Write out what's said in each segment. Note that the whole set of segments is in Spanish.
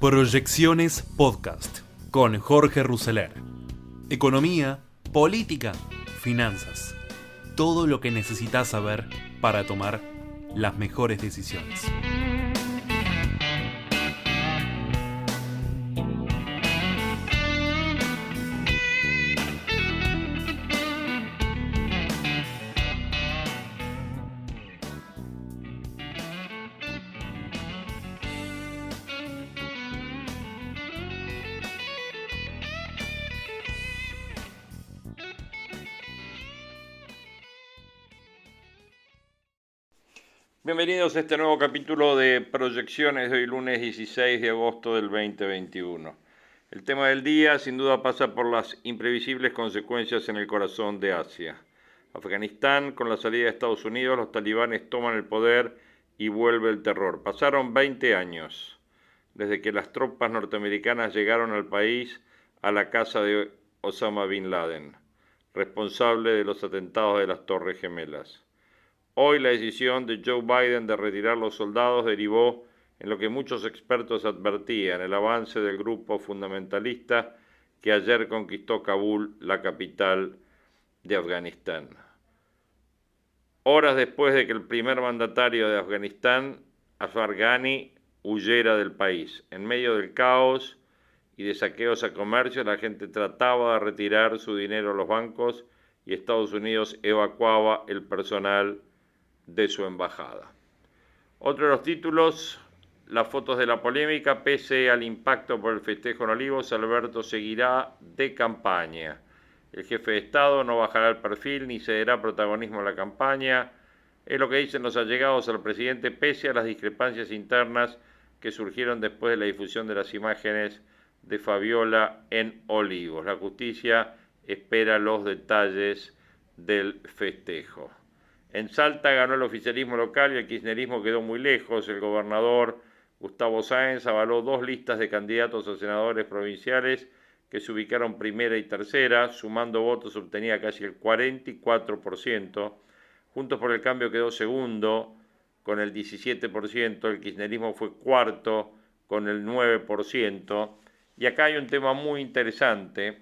Proyecciones Podcast con Jorge Rousseler. Economía, política, finanzas. Todo lo que necesitas saber para tomar las mejores decisiones. Bienvenidos a este nuevo capítulo de Proyecciones de hoy lunes 16 de agosto del 2021. El tema del día sin duda pasa por las imprevisibles consecuencias en el corazón de Asia. Afganistán, con la salida de Estados Unidos, los talibanes toman el poder y vuelve el terror. Pasaron 20 años desde que las tropas norteamericanas llegaron al país a la casa de Osama Bin Laden, responsable de los atentados de las Torres Gemelas. Hoy la decisión de Joe Biden de retirar los soldados derivó en lo que muchos expertos advertían, el avance del grupo fundamentalista que ayer conquistó Kabul, la capital de Afganistán. Horas después de que el primer mandatario de Afganistán, Ashraf Ghani, huyera del país. En medio del caos y de saqueos a comercio, la gente trataba de retirar su dinero a los bancos y Estados Unidos evacuaba el personal de su embajada. Otro de los títulos, las fotos de la polémica, pese al impacto por el festejo en Olivos, Alberto seguirá de campaña. El jefe de Estado no bajará el perfil ni cederá protagonismo a la campaña, es lo que dicen los allegados al presidente, pese a las discrepancias internas que surgieron después de la difusión de las imágenes de Fabiola en Olivos. La justicia espera los detalles del festejo. En Salta ganó el oficialismo local y el kirchnerismo quedó muy lejos. El gobernador Gustavo Sáenz avaló dos listas de candidatos a senadores provinciales que se ubicaron primera y tercera. Sumando votos obtenía casi el 44%. Juntos por el Cambio quedó segundo con el 17%. El kirchnerismo fue cuarto con el 9%. Y acá hay un tema muy interesante.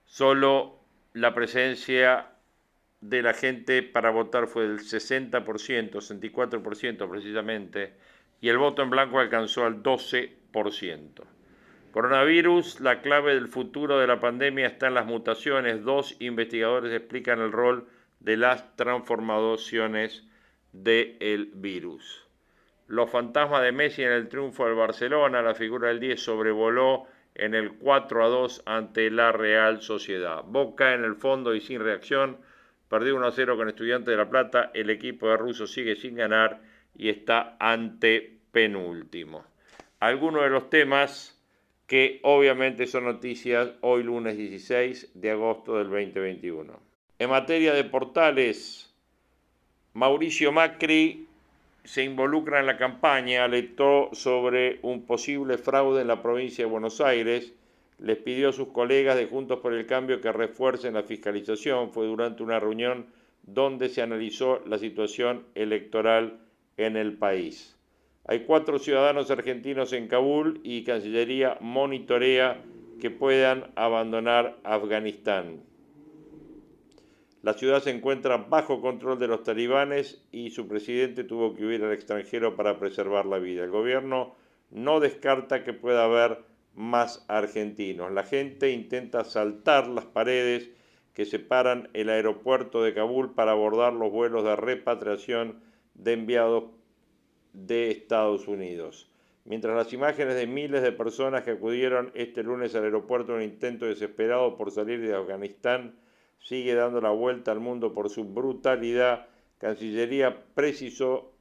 Solo la presencia de la gente para votar fue del 60%, 64% precisamente, y el voto en blanco alcanzó al 12%. Coronavirus, la clave del futuro de la pandemia está en las mutaciones. Dos investigadores explican el rol de las transformaciones del virus. Los fantasmas de Messi en el triunfo del Barcelona, la figura del 10 sobrevoló en el 4-2 ante la Real Sociedad. Boca en el fondo y sin reacción, perdió 1-0 con Estudiantes de La Plata. El equipo de Russo sigue sin ganar y está ante penúltimo. Algunos de los temas que obviamente son noticias hoy lunes 16 de agosto del 2021. En materia de portales, Mauricio Macri se involucra en la campaña, alertó sobre un posible fraude en la provincia de Buenos Aires. Les pidió a sus colegas de Juntos por el Cambio que refuercen la fiscalización. Fue durante una reunión donde se analizó la situación electoral en el país. Hay 4 ciudadanos argentinos en Kabul y Cancillería monitorea que puedan abandonar Afganistán. La ciudad se encuentra bajo control de los talibanes y su presidente tuvo que huir al extranjero para preservar la vida. El gobierno no descarta que pueda haber más argentinos. La gente intenta saltar las paredes que separan el aeropuerto de Kabul para abordar los vuelos de repatriación de enviados de Estados Unidos. Mientras las imágenes de miles de personas que acudieron este lunes al aeropuerto en un intento desesperado por salir de Afganistán sigue dando la vuelta al mundo por su brutalidad, Cancillería precisó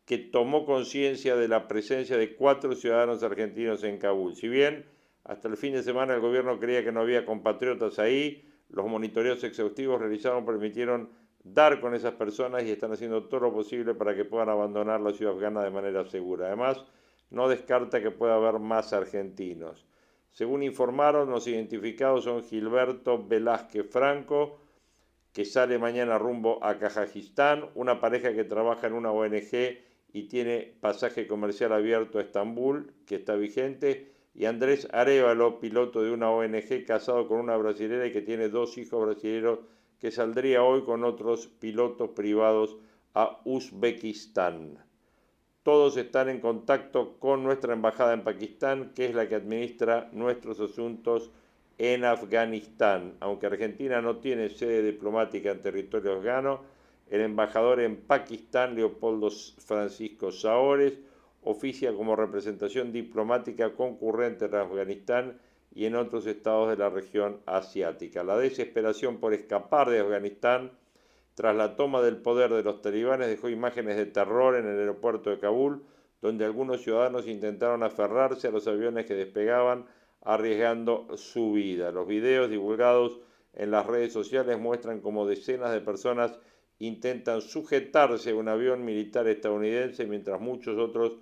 que tomó conciencia de la presencia de 4 ciudadanos argentinos en Kabul. Si bien hasta el fin de semana el gobierno creía que no había compatriotas ahí, los monitoreos exhaustivos realizados permitieron dar con esas personas y están haciendo todo lo posible para que puedan abandonar la ciudad afgana de manera segura. Además, no descarta que pueda haber más argentinos. Según informaron, los identificados son Gilberto Velázquez Franco, que sale mañana rumbo a Kazajistán, una pareja que trabaja en una ONG y tiene pasaje comercial abierto a Estambul, que está vigente, y Andrés Arévalo, piloto de una ONG, casado con una brasilera y que tiene 2 hijos brasileños, que saldría hoy con otros pilotos privados a Uzbekistán. Todos están en contacto con nuestra embajada en Pakistán, que es la que administra nuestros asuntos en Afganistán. Aunque Argentina no tiene sede diplomática en territorio afgano, el embajador en Pakistán, Leopoldo Francisco Saores, oficia como representación diplomática concurrente en Afganistán y en otros estados de la región asiática. La desesperación por escapar de Afganistán tras la toma del poder de los talibanes dejó imágenes de terror en el aeropuerto de Kabul, donde algunos ciudadanos intentaron aferrarse a los aviones que despegaban, arriesgando su vida. Los videos divulgados en las redes sociales muestran cómo decenas de personas intentan sujetarse a un avión militar estadounidense mientras muchos otros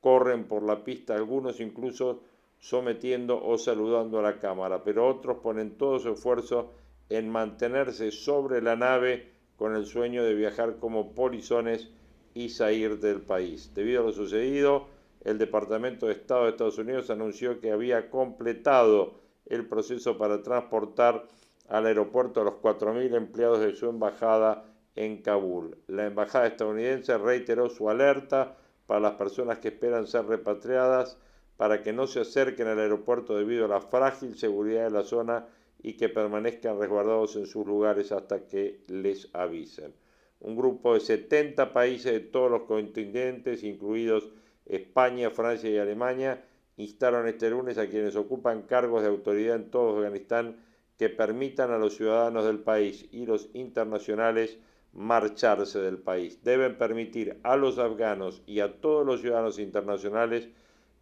corren por la pista, algunos incluso sometiendo o saludando a la cámara, pero otros ponen todo su esfuerzo en mantenerse sobre la nave con el sueño de viajar como polizones y salir del país. Debido a lo sucedido, el Departamento de Estado de Estados Unidos anunció que había completado el proceso para transportar al aeropuerto a los 4.000 empleados de su embajada en Kabul. La embajada estadounidense reiteró su alerta para las personas que esperan ser repatriadas para que no se acerquen al aeropuerto debido a la frágil seguridad de la zona y que permanezcan resguardados en sus lugares hasta que les avisen. Un grupo de 70 países de todos los continentes, incluidos España, Francia y Alemania, instaron este lunes a quienes ocupan cargos de autoridad en todo Afganistán que permitan a los ciudadanos del país y los internacionales marcharse del país. Deben permitir a los afganos y a todos los ciudadanos internacionales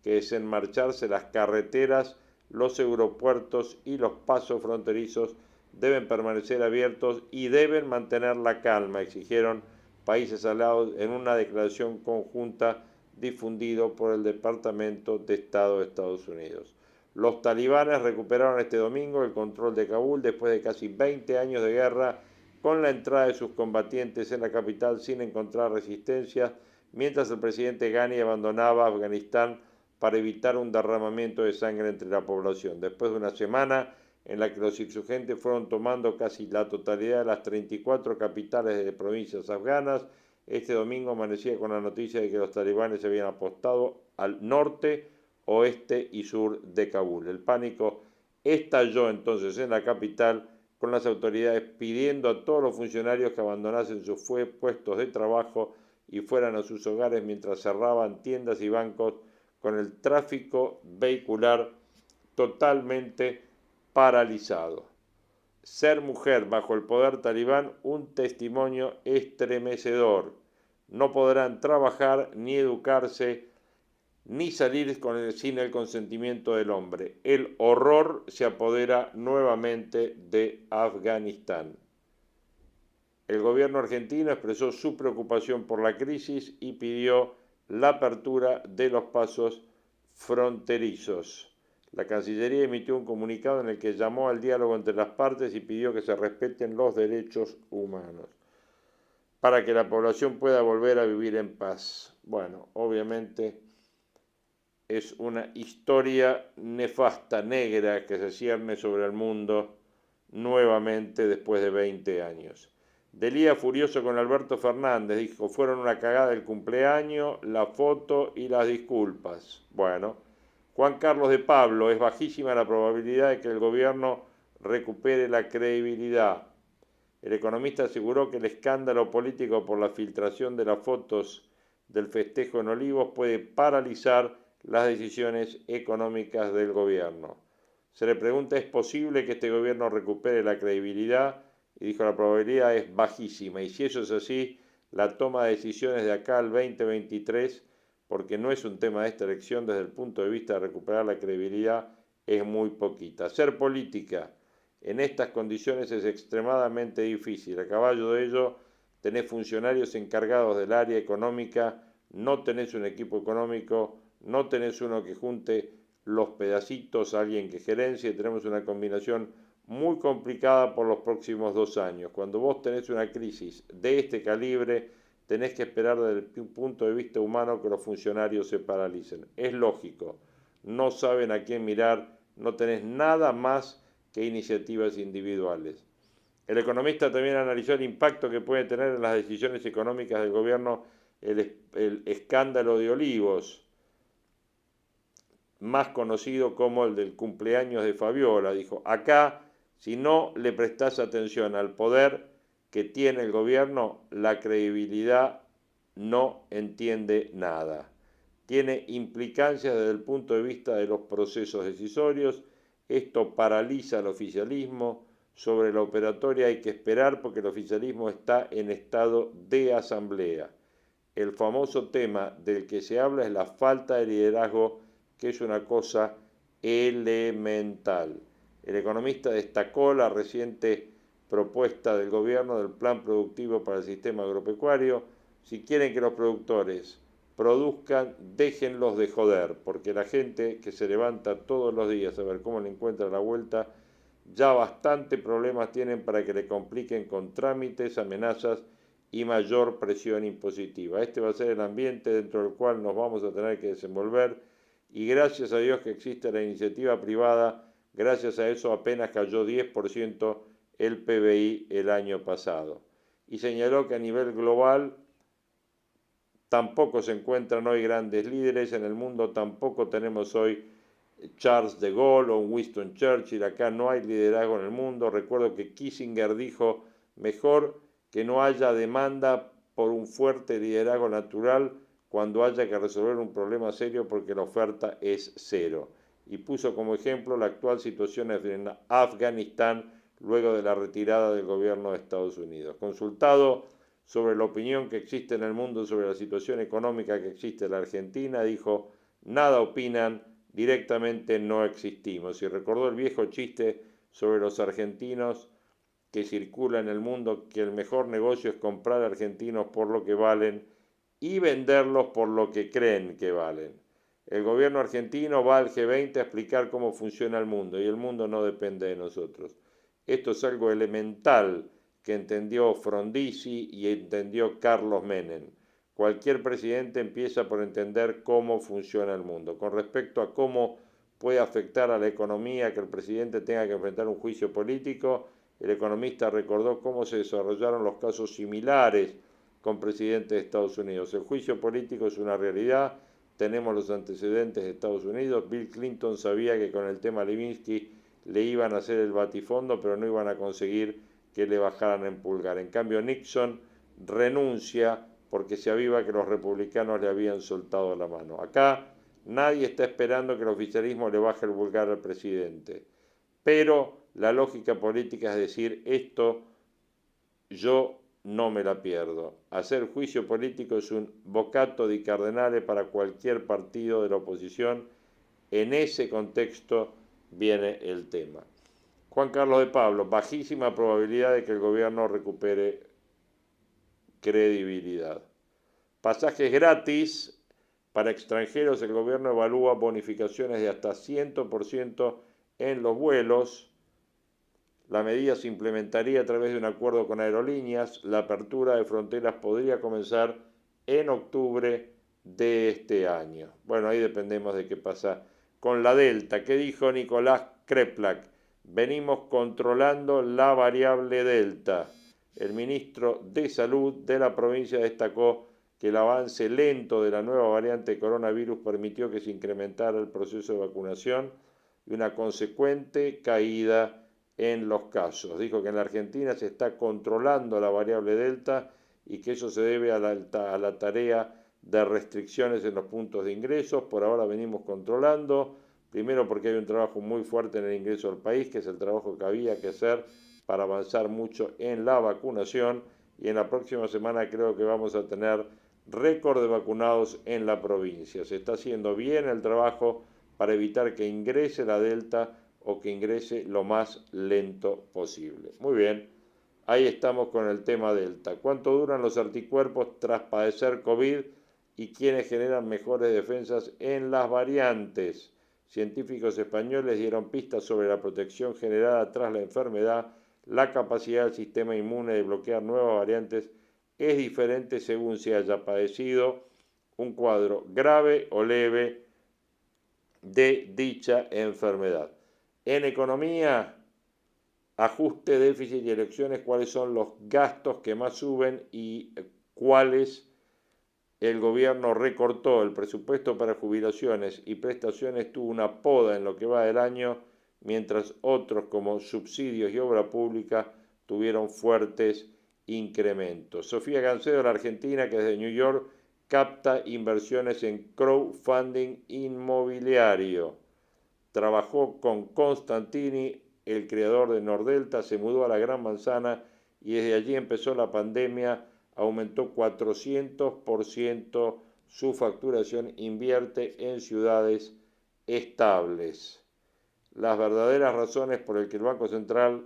que deseen marcharse. Las carreteras, los aeropuertos y los pasos fronterizos deben permanecer abiertos y deben mantener la calma, exigieron países aliados en una declaración conjunta difundido por el Departamento de Estado de Estados Unidos. Los talibanes recuperaron este domingo el control de Kabul después de casi 20 años de guerra, con la entrada de sus combatientes en la capital sin encontrar resistencia, mientras el presidente Ghani abandonaba Afganistán para evitar un derramamiento de sangre entre la población. Después de una semana en la que los insurgentes fueron tomando casi la totalidad de las 34 capitales de provincias afganas, este domingo amanecía con la noticia de que los talibanes se habían apostado al norte, oeste y sur de Kabul. El pánico estalló entonces en la capital, con las autoridades pidiendo a todos los funcionarios que abandonasen sus puestos de trabajo y fueran a sus hogares mientras cerraban tiendas y bancos, con el tráfico vehicular totalmente paralizado. Ser mujer bajo el poder talibán, un testimonio estremecedor. No podrán trabajar, ni educarse, ni salir sin el consentimiento del hombre. El horror se apodera nuevamente de Afganistán. El gobierno argentino expresó su preocupación por la crisis y pidió la apertura de los pasos fronterizos. La Cancillería emitió un comunicado en el que llamó al diálogo entre las partes y pidió que se respeten los derechos humanos para que la población pueda volver a vivir en paz. Bueno, obviamente es una historia nefasta, negra, que se cierne sobre el mundo nuevamente después de 20 años. Delía furioso con Alberto Fernández, dijo, fueron una cagada el cumpleaños, la foto y las disculpas. Bueno, Juan Carlos de Pablo, es bajísima la probabilidad de que el gobierno recupere la credibilidad. El economista aseguró que el escándalo político por la filtración de las fotos del festejo en Olivos puede paralizar las decisiones económicas del gobierno. Se le pregunta, ¿es posible que este gobierno recupere la credibilidad? Y dijo, la probabilidad es bajísima. Y si eso es así, la toma de decisiones de acá al 2023, porque no es un tema de esta elección desde el punto de vista de recuperar la credibilidad, es muy poquita. Hacer política en estas condiciones es extremadamente difícil. A caballo de ello, tenés funcionarios encargados del área económica, no tenés un equipo económico, no tenés uno que junte los pedacitos, alguien que gerencie, tenemos una combinación muy complicada por los próximos 2 años. Cuando vos tenés una crisis de este calibre, tenés que esperar desde el punto de vista humano que los funcionarios se paralicen. Es lógico, no saben a quién mirar, no tenés nada más que iniciativas individuales. El economista también analizó el impacto que puede tener en las decisiones económicas del gobierno el escándalo de Olivos, más conocido como el del cumpleaños de Fabiola. Dijo, acá, si no le prestás atención al poder que tiene el gobierno, la credibilidad no entiende nada. Tiene implicancias desde el punto de vista de los procesos decisorios. Esto paraliza al oficialismo. Sobre la operatoria hay que esperar porque el oficialismo está en estado de asamblea. El famoso tema del que se habla es la falta de liderazgo, que es una cosa elemental. El economista destacó la reciente propuesta del gobierno del plan productivo para el sistema agropecuario. Si quieren que los productores produzcan, déjenlos de joder, porque la gente que se levanta todos los días a ver cómo le encuentra la vuelta, ya bastante problemas tienen para que le compliquen con trámites, amenazas y mayor presión impositiva. Este va a ser el ambiente dentro del cual nos vamos a tener que desenvolver, y gracias a Dios que existe la iniciativa privada. Gracias a eso apenas cayó 10% el PBI el año pasado. Y señaló que a nivel global tampoco se encuentran hoy grandes líderes en el mundo, tampoco tenemos hoy Charles de Gaulle o Winston Churchill. Acá no hay liderazgo en el mundo. Recuerdo que Kissinger dijo, mejor que no haya demanda por un fuerte liderazgo natural cuando haya que resolver un problema serio, porque la oferta es cero. Y puso como ejemplo la actual situación en Afganistán luego de la retirada del gobierno de Estados Unidos. Consultado sobre la opinión que existe en el mundo sobre la situación económica que existe en la Argentina, dijo, nada opinan, directamente no existimos. Y recordó el viejo chiste sobre los argentinos que circula en el mundo, que el mejor negocio es comprar argentinos por lo que valen y venderlos por lo que creen que valen. El gobierno argentino va al G20 a explicar cómo funciona el mundo, y el mundo no depende de nosotros. Esto es algo elemental que entendió Frondizi y entendió Carlos Menem. Cualquier presidente empieza por entender cómo funciona el mundo. Con respecto a cómo puede afectar a la economía que el presidente tenga que enfrentar un juicio político, el economista recordó cómo se desarrollaron los casos similares con presidentes de Estados Unidos. El juicio político es una realidad, tenemos los antecedentes de Estados Unidos. Bill Clinton sabía que con el tema Levinsky le iban a hacer el batifondo, pero no iban a conseguir que le bajaran en pulgar. En cambio, Nixon renuncia porque se aviva que los republicanos le habían soltado la mano. Acá nadie está esperando que el oficialismo le baje el pulgar al presidente, pero la lógica política es decir, esto yo no me la pierdo. Hacer juicio político es un bocato di cardenale para cualquier partido de la oposición. En ese contexto viene el tema. Juan Carlos de Pablo, bajísima probabilidad de que el gobierno recupere credibilidad. Pasajes gratis para extranjeros. El gobierno evalúa bonificaciones de hasta 100% en los vuelos. La medida se implementaría a través de un acuerdo con aerolíneas. La apertura de fronteras podría comenzar en octubre de este año. Bueno, ahí dependemos de qué pasa con la Delta. ¿Qué dijo Nicolás Kreplak? Venimos controlando la variable Delta. El ministro de Salud de la provincia destacó que el avance lento de la nueva variante de coronavirus permitió que se incrementara el proceso de vacunación y una consecuente caída en los casos. Dijo que en la Argentina se está controlando la variable Delta y que eso se debe a la tarea de restricciones en los puntos de ingresos. Por ahora venimos controlando, primero porque hay un trabajo muy fuerte en el ingreso al país, que es el trabajo que había que hacer para avanzar mucho en la vacunación, y en la próxima semana creo que vamos a tener récord de vacunados en la provincia. Se está haciendo bien el trabajo para evitar que ingrese la Delta o que ingrese lo más lento posible. Muy bien, ahí estamos con el tema Delta. ¿Cuánto duran los anticuerpos tras padecer COVID y quiénes generan mejores defensas en las variantes? Científicos españoles dieron pistas sobre la protección generada tras la enfermedad, la capacidad del sistema inmune de bloquear nuevas variantes es diferente según se haya padecido un cuadro grave o leve de dicha enfermedad. En economía, ajuste, déficit y elecciones, cuáles son los gastos que más suben y cuáles el gobierno recortó. El presupuesto para jubilaciones y prestaciones tuvo una poda en lo que va del año, mientras otros como subsidios y obra pública tuvieron fuertes incrementos. Sofía Gancedo, la argentina, que desde New York capta inversiones en crowdfunding inmobiliario. Trabajó con Constantini, el creador de Nordelta, se mudó a la Gran Manzana y desde allí empezó la pandemia, aumentó 400% su facturación, invierte en ciudades estables. Las verdaderas razones por las que el Banco Central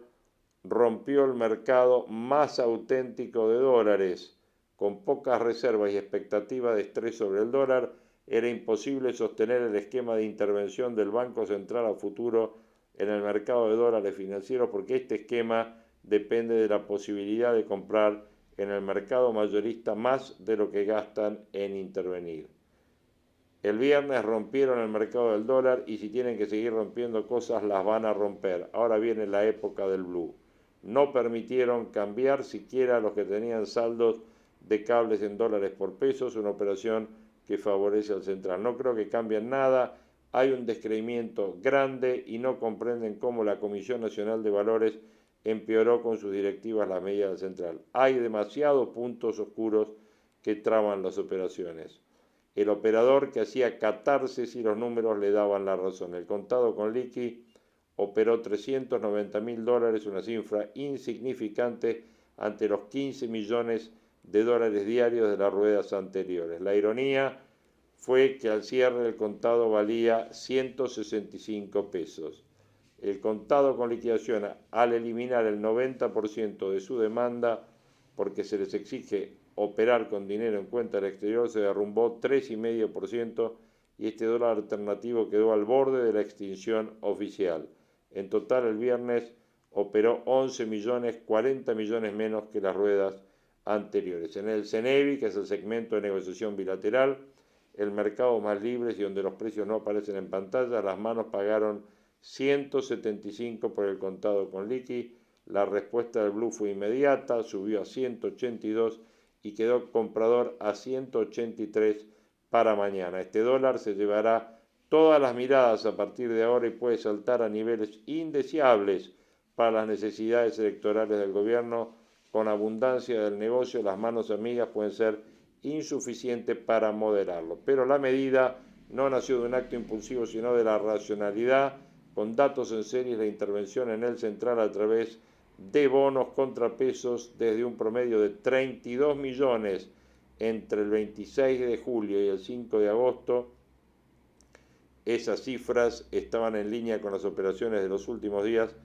rompió el mercado más auténtico de dólares, con pocas reservas y expectativa de estrés sobre el dólar, era imposible sostener el esquema de intervención del Banco Central a futuro en el mercado de dólares financieros, porque este esquema depende de la posibilidad de comprar en el mercado mayorista más de lo que gastan en intervenir. El viernes rompieron el mercado del dólar y si tienen que seguir rompiendo cosas las van a romper. Ahora viene la época del blue. No permitieron cambiar siquiera a los que tenían saldos de cables en dólares por pesos, una operación que favorece al central. No creo que cambien nada, hay un descreimiento grande y no comprenden cómo la Comisión Nacional de Valores empeoró con sus directivas las medidas del central. Hay demasiados puntos oscuros que traban las operaciones. El operador que hacía catarsis y los números le daban la razón. El contado con liqui operó $390.000, una cifra insignificante ante los 15 millones de dólares diarios de las ruedas anteriores. La ironía fue que al cierre el contado valía 165 pesos. El contado con liquidación, al eliminar el 90% de su demanda, porque se les exige operar con dinero en cuenta al exterior, se derrumbó 3,5% y este dólar alternativo quedó al borde de la extinción oficial. En total, el viernes operó 11 millones, 40 millones menos que las ruedas anteriores. En el CENEVI, que es el segmento de negociación bilateral, el mercado más libre y donde los precios no aparecen en pantalla, las manos pagaron 175 por el contado con liqui. La respuesta del blue fue inmediata, subió a 182 y quedó comprador a 183 para mañana. Este dólar se llevará todas las miradas a partir de ahora y puede saltar a niveles indeseables para las necesidades electorales del gobierno. Con abundancia del negocio, las manos amigas pueden ser insuficientes para moderarlo. Pero la medida no nació de un acto impulsivo, sino de la racionalidad, con datos en serie, la intervención en el central a través de bonos contrapesos desde un promedio de 32 millones entre el 26 de julio y el 5 de agosto. Esas cifras estaban en línea con las operaciones de los últimos días,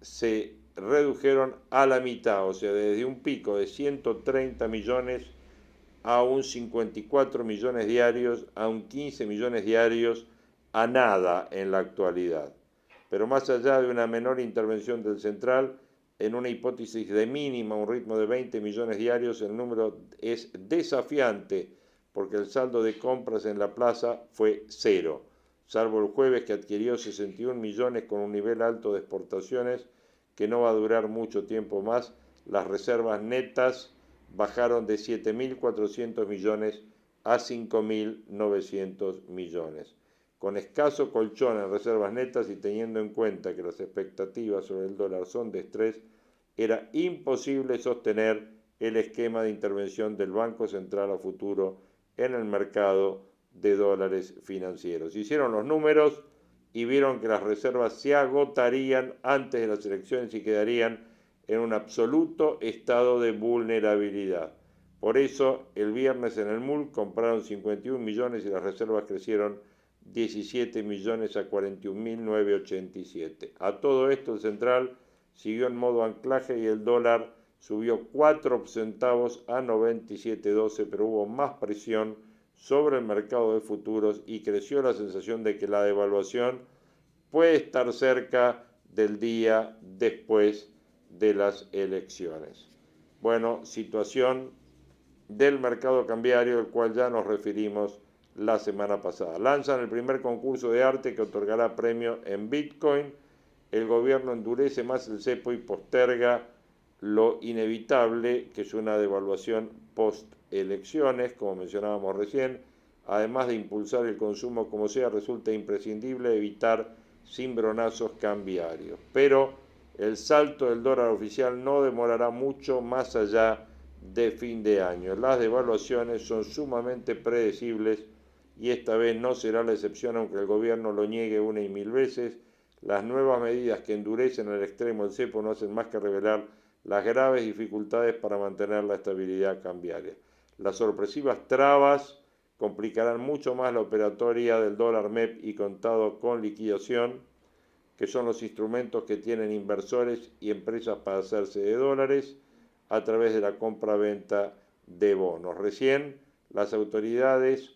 se redujeron a la mitad, o sea, desde un pico de 130 millones a un 54 millones diarios, a un 15 millones diarios, a nada en la actualidad. Pero más allá de una menor intervención del central, en una hipótesis de mínima, un ritmo de 20 millones diarios, el número es desafiante porque el saldo de compras en la plaza fue cero, salvo el jueves que adquirió 61 millones con un nivel alto de exportaciones que no va a durar mucho tiempo más. Las reservas netas bajaron de 7.400 millones a 5.900 millones. Con escaso colchón en reservas netas y teniendo en cuenta que las expectativas sobre el dólar son de estrés, era imposible sostener el esquema de intervención del Banco Central a futuro en el mercado de dólares financieros. Hicieron los números y vieron que las reservas se agotarían antes de las elecciones y quedarían en un absoluto estado de vulnerabilidad. Por eso, el viernes en el MUL compraron 51 millones y las reservas crecieron 17 millones a 41.987. A todo esto, el central siguió en modo anclaje y el dólar subió 4 centavos a 97.12, pero hubo más presión sobre el mercado de futuros y creció la sensación de que la devaluación puede estar cerca del día después de las elecciones. Bueno, situación del mercado cambiario, al cual ya nos referimos la semana pasada. Lanzan el primer concurso de arte que otorgará premio en Bitcoin. El gobierno endurece más el cepo y posterga lo inevitable, que es una devaluación post-elecciones, como mencionábamos recién. Además de impulsar el consumo como sea, resulta imprescindible evitar cimbronazos cambiarios. Pero el salto del dólar oficial no demorará mucho más allá de fin de año. Las devaluaciones son sumamente predecibles y esta vez no será la excepción, aunque el gobierno lo niegue una y mil veces. Las nuevas medidas que endurecen al extremo el cepo no hacen más que revelar las graves dificultades para mantener la estabilidad cambiaria. Las sorpresivas trabas complicarán mucho más la operatoria del dólar MEP y contado con liquidación, que son los instrumentos que tienen inversores y empresas para hacerse de dólares a través de la compra-venta de bonos. Recién las autoridades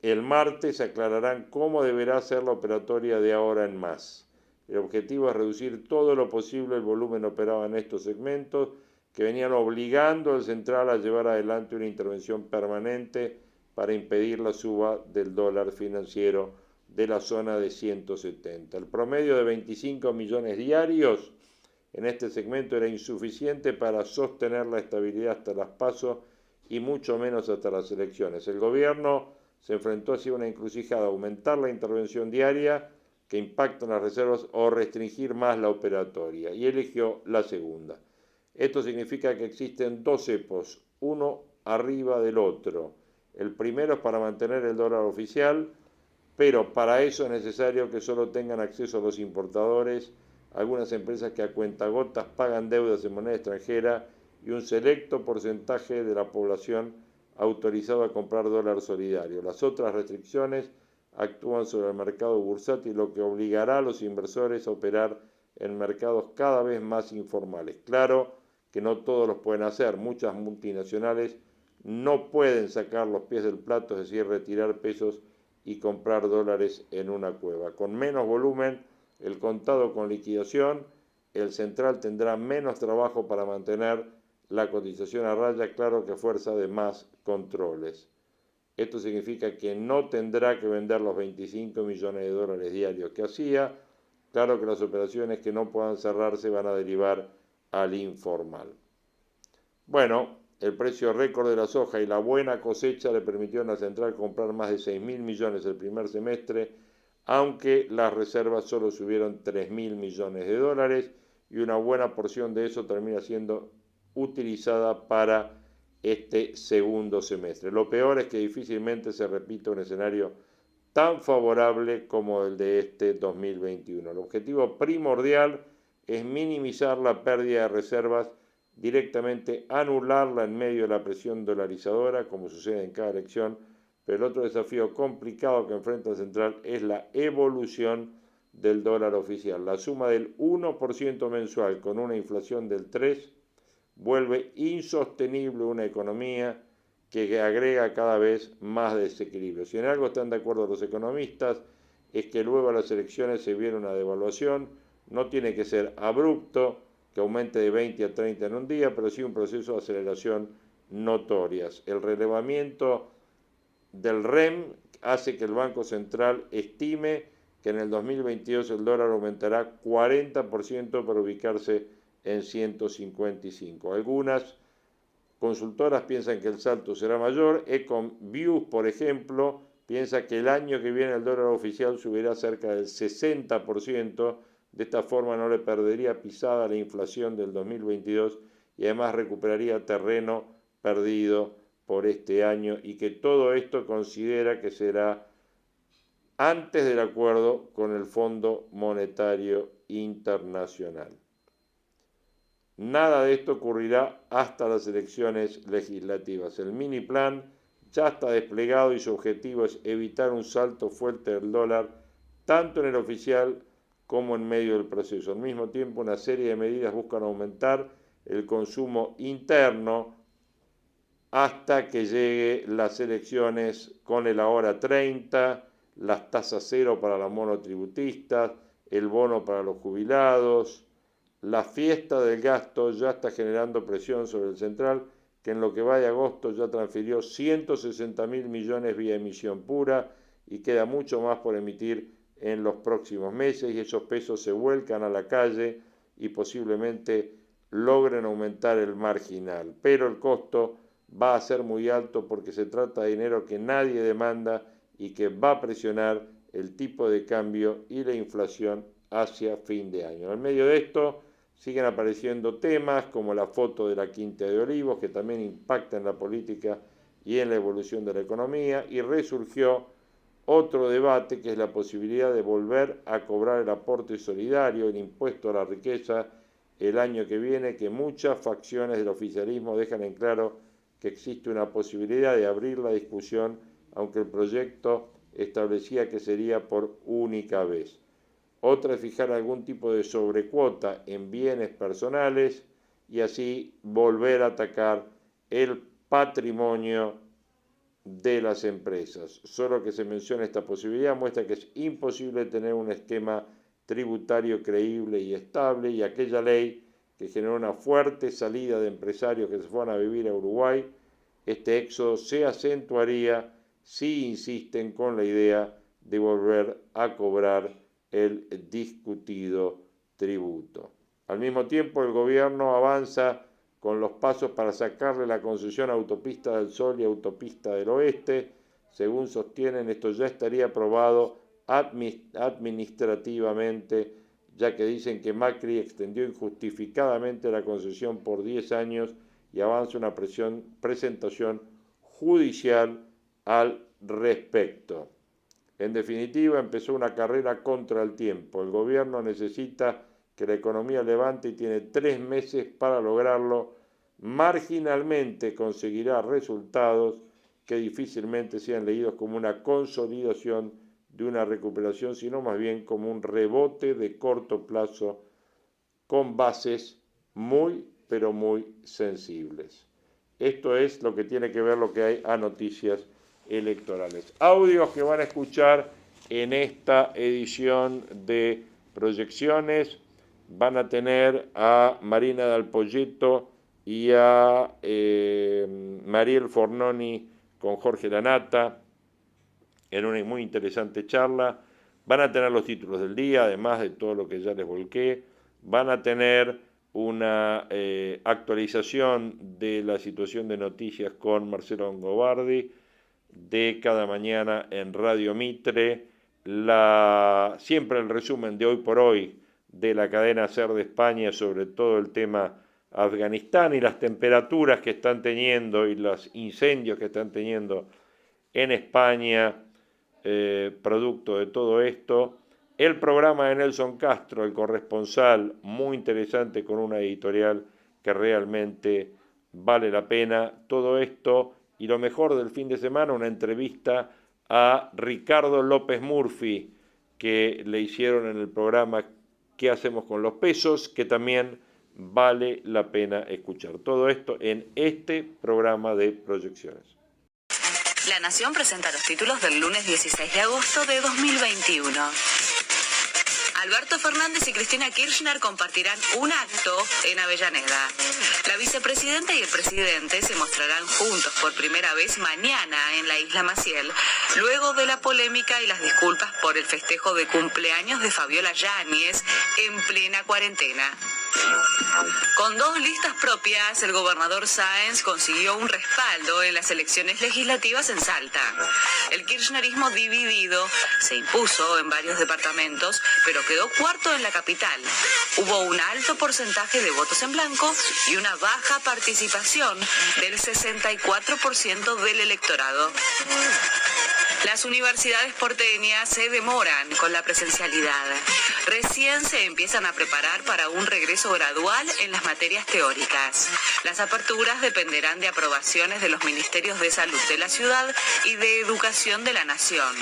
el martes aclararán cómo deberá ser la operatoria de ahora en más. El objetivo es reducir todo lo posible el volumen operado en estos segmentos que venían obligando al central a llevar adelante una intervención permanente para impedir la suba del dólar financiero de la zona de 170. El promedio de 25 millones diarios en este segmento era insuficiente para sostener la estabilidad hasta las PASO y mucho menos hasta las elecciones. El gobierno se enfrentó así a una encrucijada: aumentar la intervención diaria que impacta en las reservas o restringir más la operatoria, y eligió la segunda. Esto significa que existen dos cepos, uno arriba del otro. El primero es para mantener el dólar oficial, pero para eso es necesario que solo tengan acceso a los importadores, algunas empresas que a cuentagotas pagan deudas en moneda extranjera y un selecto porcentaje de la población autorizado a comprar dólar solidario. Las otras restricciones actúan sobre el mercado bursátil, lo que obligará a los inversores a operar en mercados cada vez más informales. Claro que no todos los pueden hacer. Muchas multinacionales no pueden sacar los pies del plato, es decir, retirar pesos y comprar dólares en una cueva. Con menos volumen, el contado con liquidación, el central tendrá menos trabajo para mantener la cotización a raya, claro que a fuerza de más controles. Esto significa que no tendrá que vender los 25 millones de dólares diarios que hacía. Claro que las operaciones que no puedan cerrarse van a derivar al informal. Bueno, el precio récord de la soja y la buena cosecha le permitieron a la central comprar más de 6.000 millones el primer semestre, aunque las reservas solo subieron 3.000 millones de dólares y una buena porción de eso termina siendo utilizada para este segundo semestre. Lo peor es que difícilmente se repita un escenario tan favorable como el de este 2021. El objetivo primordial es minimizar la pérdida de reservas, directamente anularla en medio de la presión dolarizadora, como sucede en cada elección, pero el otro desafío complicado que enfrenta el central es la evolución del dólar oficial. La suma del 1% mensual con una inflación del 3% vuelve insostenible una economía que agrega cada vez más desequilibrio. Si en algo están de acuerdo los economistas, es que luego de las elecciones se viene una devaluación. No tiene que ser abrupto, que aumente de 20 a 30 en un día, pero sí un proceso de aceleración notorias. El relevamiento del REM hace que el Banco Central estime que en el 2022 el dólar aumentará 40% para ubicarse en 155. Algunas consultoras piensan que el salto será mayor. EconViews, por ejemplo, piensa que el año que viene el dólar oficial subirá cerca del 60%. De esta forma no le perdería pisada la inflación del 2022 y además recuperaría terreno perdido por este año, y que todo esto considera que será antes del acuerdo con el Fondo Monetario Internacional. Nada de esto ocurrirá hasta las elecciones legislativas. El mini plan ya está desplegado y su objetivo es evitar un salto fuerte del dólar, tanto en el oficial como en medio del proceso. Al mismo tiempo, una serie de medidas buscan aumentar el consumo interno hasta que llegue las elecciones, con el ahora 30, las tasas cero para los monotributistas, el bono para los jubilados, La fiesta del gasto ya está generando presión sobre el central, que en lo que va de agosto ya transfirió 160.000 millones vía emisión pura y queda mucho más por emitir en los próximos meses, y esos pesos se vuelcan a la calle y posiblemente logren aumentar el marginal. Pero el costo va a ser muy alto porque se trata de dinero que nadie demanda y que va a presionar el tipo de cambio y la inflación hacia fin de año. En medio de esto siguen apareciendo temas como la foto de la Quinta de Olivos, que también impacta en la política y en la evolución de la economía, y resurgió otro debate, que es la posibilidad de volver a cobrar el aporte solidario, el impuesto a la riqueza, el año que viene, que muchas facciones del oficialismo dejan en claro que existe una posibilidad de abrir la discusión, aunque el proyecto establecía que sería por única vez. Otra es fijar algún tipo de sobrecuota en bienes personales y así volver a atacar el patrimonio de las empresas. Solo que se menciona esta posibilidad muestra que es imposible tener un esquema tributario creíble y estable, y aquella ley que generó una fuerte salida de empresarios que se fueron a vivir a Uruguay, este éxodo se acentuaría si insisten con la idea de volver a cobrar el discutido tributo. Al mismo tiempo, el gobierno avanza con los pasos para sacarle la concesión a Autopista del Sol y Autopista del Oeste. Según sostienen, esto ya estaría aprobado administrativamente, ya que dicen que Macri extendió injustificadamente la concesión por 10 años y avanza una presentación judicial al respecto. En definitiva, empezó una carrera contra el tiempo. El gobierno necesita que la economía levante y tiene 3 meses para lograrlo. Marginalmente conseguirá resultados que difícilmente sean leídos como una consolidación de una recuperación, sino más bien como un rebote de corto plazo con bases muy, pero muy sensibles. Esto es lo que tiene que ver lo que hay a noticias electorales. Audios que van a escuchar en esta edición de Proyecciones. Van a tener a Marina Dal Poyetto y a Mariel Fornoni con Jorge Lanata en una muy interesante charla. Van a tener los títulos del día, además de todo lo que ya les volqué. Van a tener una actualización de la situación de noticias con Marcelo Longobardi de cada mañana en Radio Mitre. Siempre el resumen de Hoy por Hoy de la cadena SER de España sobre todo el tema Afganistán y las temperaturas que están teniendo y los incendios que están teniendo en España, producto de todo esto. El programa de Nelson Castro, el corresponsal, muy interesante, con una editorial que realmente vale la pena. Todo esto y lo mejor del fin de semana, una entrevista a Ricardo López Murphy que le hicieron en el programa ¿Qué hacemos con los pesos?, que también vale la pena escuchar. Todo esto en este programa de Proyecciones. La Nación presenta los títulos del lunes 16 de agosto de 2021. Alberto Fernández y Cristina Kirchner compartirán un acto en Avellaneda. La vicepresidenta y el presidente se mostrarán juntos por primera vez mañana en la Isla Maciel, luego de la polémica y las disculpas por el festejo de cumpleaños de Fabiola Yáñez en plena cuarentena. Con 2 listas propias, el gobernador Sáenz consiguió un respaldo en las elecciones legislativas en Salta. El kirchnerismo dividido se impuso en varios departamentos, pero quedó cuarto en la capital. Hubo un alto porcentaje de votos en blanco y una baja participación del 64% del electorado. Las universidades porteñas se demoran con la presencialidad. Recién se empiezan a preparar para un regreso gradual en las materias teóricas. Las aperturas dependerán de aprobaciones de los ministerios de salud de la ciudad y de educación de la nación.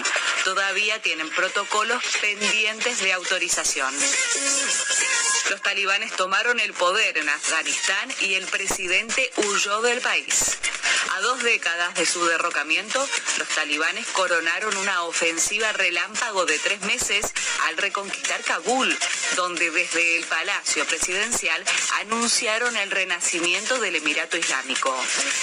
Todavía tienen protocolos pendientes de autorización. Los talibanes tomaron el poder en Afganistán y el presidente huyó del país. A 2 décadas de su derrocamiento, los talibanes coronaron una ofensiva relámpago de 3 meses al reconquistar Kabul, donde desde el Palacio Presidencial anunciaron el renacimiento del Emirato Islámico.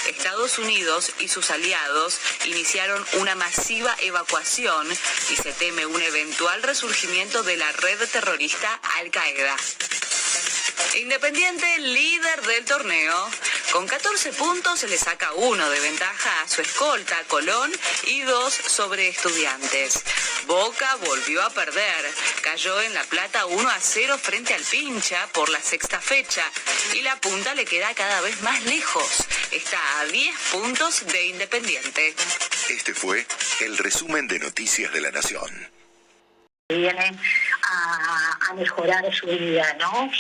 Estados Unidos y sus aliados iniciaron una masiva evacuación y se teme un eventual resurgimiento de la red terrorista Al-Qaeda. Independiente, líder del torneo. Con 14 puntos se le saca 1 de ventaja a su escolta, Colón, y 2 sobre Estudiantes. Boca volvió a perder. Cayó en La Plata 1-0 frente al Pincha por la 6ª fecha. Y la punta le queda cada vez más lejos. Está a 10 puntos de Independiente. Este fue el resumen de Noticias de la Nación. Viene a mejorar su vida, ¿no?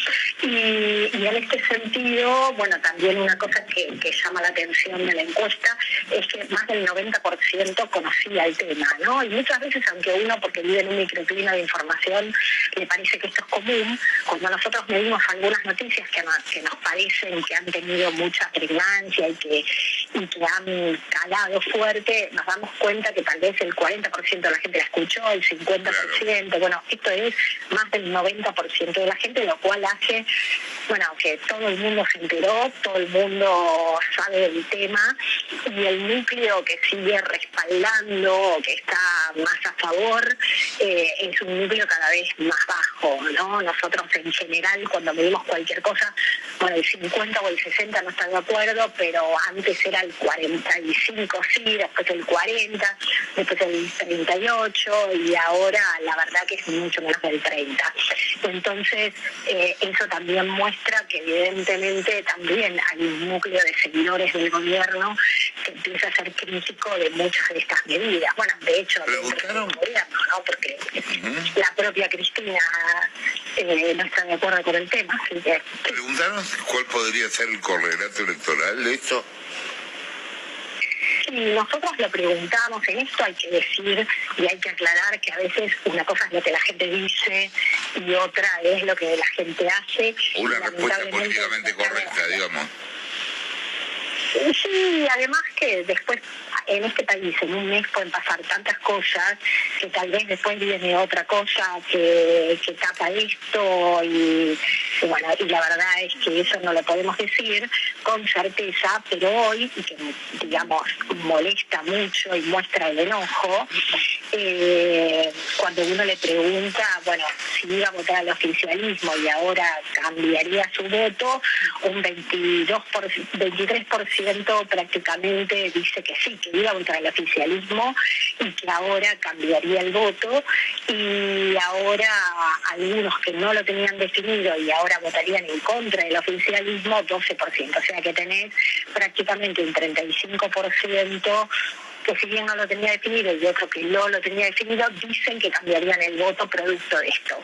Y en este sentido, bueno, también una cosa que llama la atención de la encuesta es que más del 90% conocía el tema, ¿no? Y muchas veces, aunque uno, porque vive en un microclima de información, le parece que esto es común, cuando nosotros medimos algunas noticias que nos parecen que han tenido mucha pregnancia y que han calado fuerte, nos damos cuenta que tal vez el 40% de la gente la escuchó, el 50%, bueno, esto es más del 90% de la gente, lo cual hace, bueno, que todo el mundo se enteró, todo el mundo sabe del tema, y el núcleo que sigue respaldando, que está más a favor, es un núcleo cada vez más bajo, ¿no? Nosotros en general, cuando medimos cualquier cosa, bueno, el 50 o el 60 no está de acuerdo, pero antes era el 45 sí, después el 40, después el 38, y ahora la verdad que es mucho menos del 30. Entonces, eso también muestra que evidentemente también hay un núcleo de seguidores del gobierno que empieza a ser crítico de muchas de estas medidas. Bueno, de hecho, dentro del gobierno, ¿no? Porque la propia Cristina no está de acuerdo con el tema. Así que, ¿preguntaron cuál podría ser el correlato electoral de esto? Sí, nosotros lo preguntamos. En esto hay que decir y hay que aclarar que a veces una cosa es lo que la gente dice y otra es lo que la gente hace. Una respuesta políticamente correcta, digamos. Sí, además que después en este país en un mes pueden pasar tantas cosas que tal vez después viene otra cosa que tapa esto y bueno, y la verdad es que eso no lo podemos decir con certeza, pero hoy, que digamos molesta mucho y muestra el enojo, cuando uno le pregunta, bueno, si iba a votar al oficialismo y ahora cambiaría su voto, un 23% prácticamente dice que sí, que iba a votar al oficialismo y que ahora cambiaría el voto, y ahora algunos que no lo tenían definido y ahora votarían en contra del oficialismo, 12%, o sea que tenés prácticamente un 35% que si bien no lo tenía definido y otro que no lo tenía definido, dicen que cambiarían el voto producto de esto.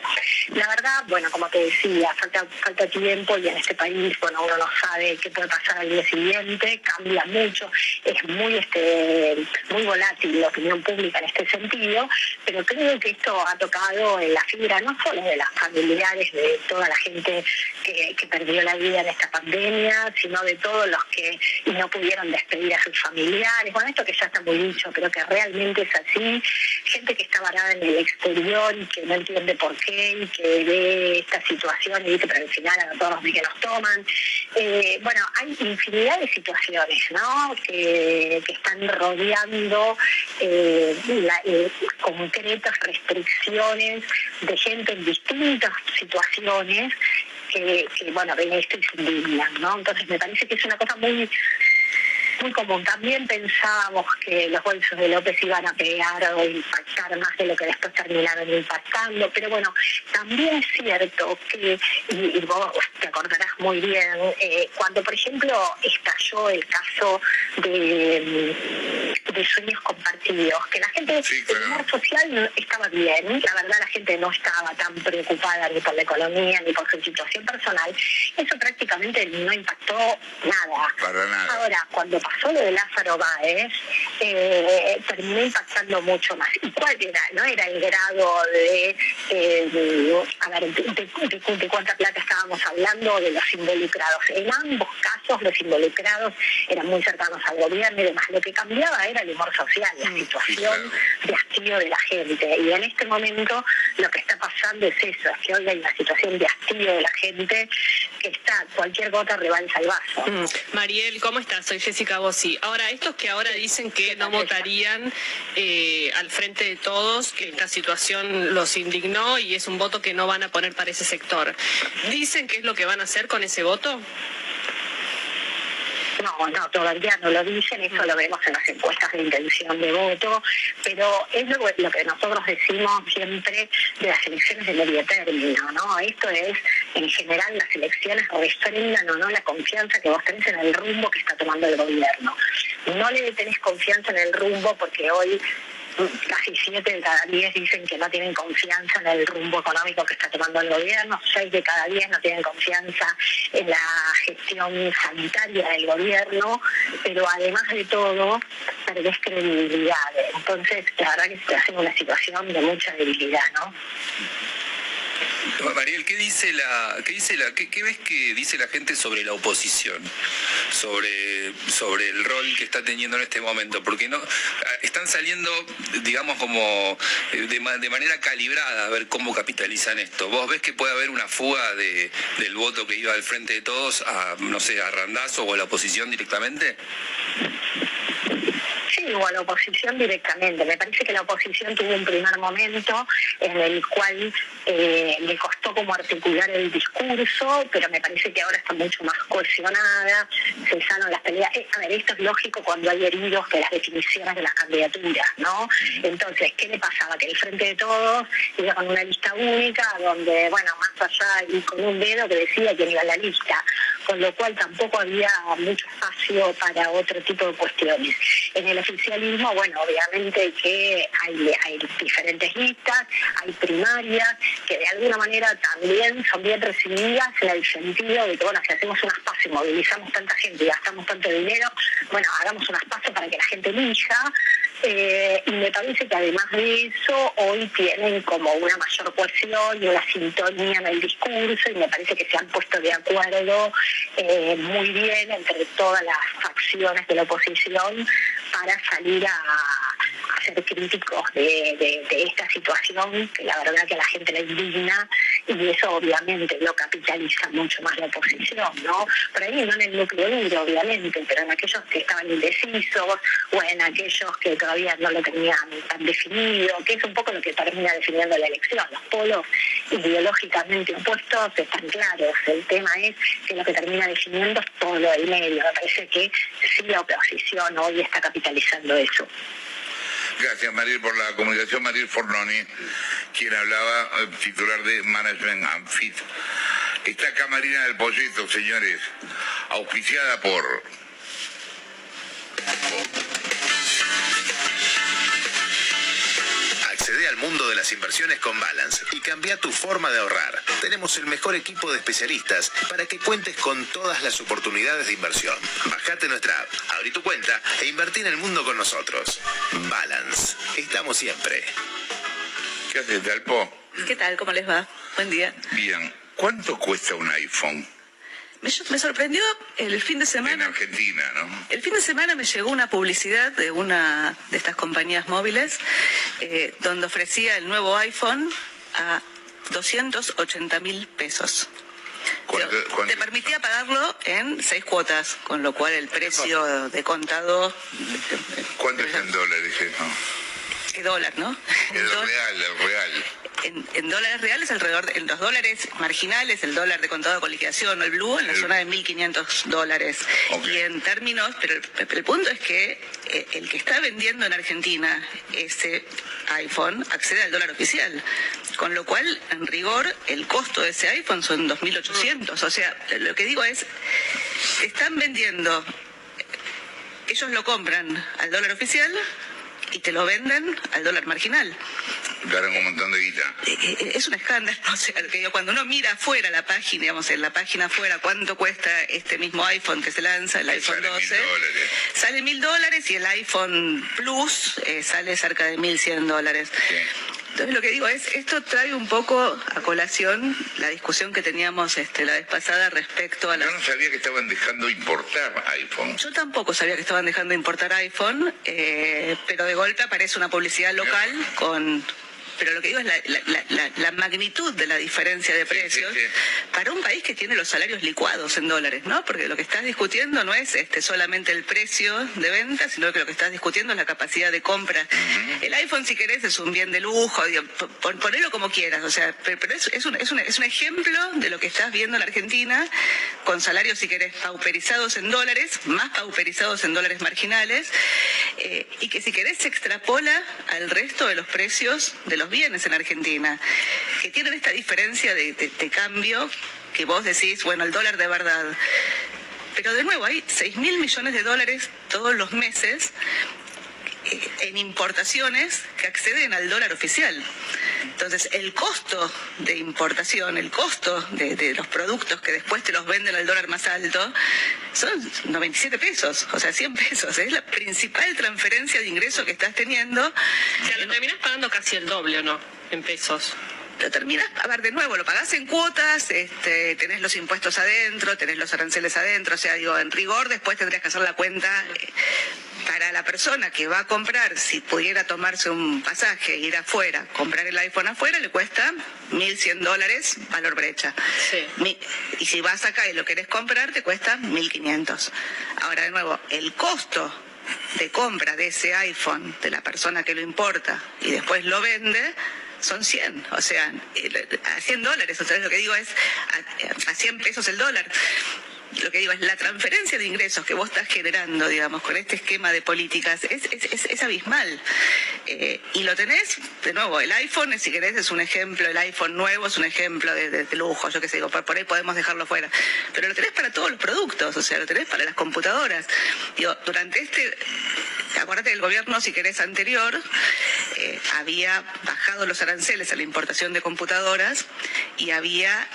La verdad, bueno, como te decía, falta tiempo y en este país, bueno, uno no sabe qué puede pasar al día siguiente, cambia mucho, es muy volátil la opinión pública en este sentido, pero creo que esto ha tocado en la fibra no solo de las familiares, de toda la gente que perdió la vida en esta pandemia, sino de todos los que no pudieron despedir a sus familiares. Bueno, esto que ya está muy dicho, pero que realmente es así. Gente que está varada en el exterior y que no entiende por qué, y que ve esta situación y dice, pero al final a todos los que nos toman. Bueno, hay infinidad de situaciones, ¿no?, que están rodeando concretas restricciones de gente en distintas situaciones que bueno, ven esto y se indignan, ¿no? Entonces me parece que es una cosa muy común. También pensábamos que los bolsos de López iban a pegar o impactar más de lo que después terminaron impactando, pero bueno, también es cierto que, y vos te acordarás muy bien, cuando por ejemplo estalló el caso de de sueños compartidos, que la gente, Sí, claro. el humor social estaba bien, la verdad la gente no estaba tan preocupada ni por la economía ni por su situación personal, eso prácticamente no impactó nada. Para nada. Ahora, cuando pasó lo de Lázaro Báez, terminó impactando mucho más. ¿Y cuál era? No era el grado de cuánta plata estábamos hablando de los involucrados. En ambos casos los involucrados eran muy cercanos al gobierno y demás. Lo que cambiaba era el humor social, la situación de hastío de la gente. Y en este momento lo que está pasando es eso, es que hoy hay una situación de hastío de la gente que está, cualquier gota rebalsa el vaso. Mariel, ¿cómo estás? Soy Jessica Bossi. Ahora, estos que ahora dicen que no votarían al Frente de Todos, que esta situación los indignó y es un voto que no van a poner para ese sector. ¿Dicen qué es lo que van a hacer con ese voto? No, todavía no lo dicen, eso lo vemos en las encuestas de intención de voto, pero es lo que nosotros decimos siempre de las elecciones de medio término, ¿no? Esto es, en general, las elecciones refrendan o no la confianza que vos tenés en el rumbo que está tomando el gobierno. No le tenés confianza en el rumbo porque hoy casi 7 de cada 10 dicen que no tienen confianza en el rumbo económico que está tomando el gobierno, 6 de cada 10 no tienen confianza en la gestión sanitaria del gobierno, pero además de todo, perdés credibilidad. Entonces, la verdad que se hace una situación de mucha debilidad, ¿no? Mariel, ¿qué ves que dice la gente sobre la oposición? Sobre el rol que está teniendo en este momento, porque no están saliendo, digamos, como de manera calibrada a ver cómo capitalizan esto. ¿Vos ves que puede haber una fuga del voto que iba al Frente de Todos a, no sé, a Randazzo o a la oposición directamente? Sí, o a la oposición directamente. Me parece que la oposición tuvo un primer momento en el cual le costó como articular el discurso, pero me parece que ahora está mucho más cohesionada, cesaron las peleas. A ver, esto es lógico cuando hay heridos que las definiciones de las candidaturas, ¿no? Entonces, ¿qué le pasaba? Que el Frente de Todos iba con una lista única, donde, bueno, más allá y con un dedo que decía quién iba a la lista, con lo cual tampoco había mucho espacio para otro tipo de cuestiones. En el oficialismo, bueno, obviamente que hay diferentes listas, hay primarias, que de alguna manera también son bien recibidas en el sentido de que, bueno, si hacemos un espacio, movilizamos tanta gente y gastamos tanto dinero, bueno, hagamos un espacio para que la gente elija. Y me parece que además de eso, hoy tienen como una mayor cohesión y una sintonía en el discurso, y me parece que se han puesto de acuerdo muy bien entre todas las facciones de la oposición para salir a ser críticos de esta situación, que la verdad que a la gente le indigna, y eso obviamente lo capitaliza mucho más la oposición, ¿no? Por ahí no en el núcleo duro, obviamente, pero en aquellos que estaban indecisos o en aquellos que todavía no lo tenían tan definido, que es un poco lo que termina definiendo la elección. Los polos ideológicamente opuestos están claros, el tema es que lo que termina definiendo es todo lo del medio. Me parece que sí, la oposición hoy está capitalizando eso. Gracias, Mariel, por la comunicación. Mariel Fornoni, quien hablaba, titular de Management and Fit. Está acá Marina del Poyeto, señores, auspiciada por... Accede al mundo de las inversiones con Balance y cambia tu forma de ahorrar. Tenemos el mejor equipo de especialistas para que cuentes con todas las oportunidades de inversión. Bajate nuestra app, abrí tu cuenta e invertí en el mundo con nosotros. Balance. Estamos siempre. ¿Qué haces, Talpo? ¿Qué tal? ¿Cómo les va? Buen día. Bien. ¿Cuánto cuesta un iPhone? Me sorprendió el fin de semana. En Argentina, ¿no? El fin de semana me llegó una publicidad de una de estas compañías móviles donde ofrecía el nuevo iPhone a 280.000 pesos. Te permitía pagarlo en 6 cuotas, con lo cual el precio de contado... ¿Cuánto es en dólares eso? ¿Qué dólar, no? El real. En dólares reales, alrededor en los dólares marginales, el dólar de contado con liquidación o el blue, en la zona de $1.500. Okay. Y en términos, pero el punto es que el que está vendiendo en Argentina ese iPhone accede al dólar oficial, con lo cual, en rigor, el costo de ese iPhone son 2.800. O sea, lo que digo es, están vendiendo ellos lo compran al dólar oficial y te lo venden al dólar marginal. Ganan un montón de guita. Es un escándalo, o sea, lo que digo, cuando uno mira afuera la página, digamos, en la página afuera, cuánto cuesta este mismo iPhone que se lanza, el iPhone 12, sale $1.000 y el iPhone Plus sale cerca de $1.100. Sí. Entonces lo que digo es, esto trae un poco a colación la discusión que teníamos la vez pasada respecto a Yo no sabía que estaban dejando importar iPhone. Yo tampoco sabía que estaban dejando importar iPhone, pero de golpe aparece una publicidad local con... Pero lo que digo es la magnitud de la diferencia de precios para un país que tiene los salarios licuados en dólares, ¿no? Porque lo que estás discutiendo no es solamente el precio de venta, sino que lo que estás discutiendo es la capacidad de compra. El iPhone, si querés, es un bien de lujo, ponelo como quieras, o sea, pero es un ejemplo de lo que estás viendo en Argentina, con salarios, si querés, pauperizados en dólares, más pauperizados en dólares marginales, y que si querés se extrapola al resto de los precios de los bienes en Argentina, que tienen esta diferencia de cambio que vos decís, bueno, el dólar de verdad. Pero de nuevo, hay 6.000 millones de dólares todos los meses en importaciones que acceden al dólar oficial. Entonces, el costo de importación, el costo de los productos que después te los venden al dólar más alto, son 97 pesos, o sea, 100 pesos. Es la principal transferencia de ingreso que estás teniendo. O sea, lo terminás pagando casi el doble, ¿o no? En pesos. Lo terminás, a ver, de nuevo, lo pagás en cuotas, tenés los impuestos adentro, tenés los aranceles adentro, o sea, digo, en rigor después tendrías que hacer la cuenta. Para la persona que va a comprar, si pudiera tomarse un pasaje, ir afuera, comprar el iPhone afuera, le cuesta $1.100, valor brecha. Sí. Y si vas acá y lo querés comprar, te cuesta 1.500. Ahora, de nuevo, el costo de compra de ese iPhone, de la persona que lo importa y después lo vende, son 100, o sea, a $100, o sea, lo que digo es a 100 pesos el dólar. Lo que digo es la transferencia de ingresos que vos estás generando, digamos, con este esquema de políticas es abismal. Y lo tenés, de nuevo, el iPhone, si querés, es un ejemplo, el iPhone nuevo es un ejemplo de lujo, yo qué sé, digo, por ahí podemos dejarlo fuera. Pero lo tenés para todos los productos, o sea, lo tenés para las computadoras. Digo, durante acuérdate del gobierno, si querés, anterior, había bajado los aranceles a la importación de computadoras y había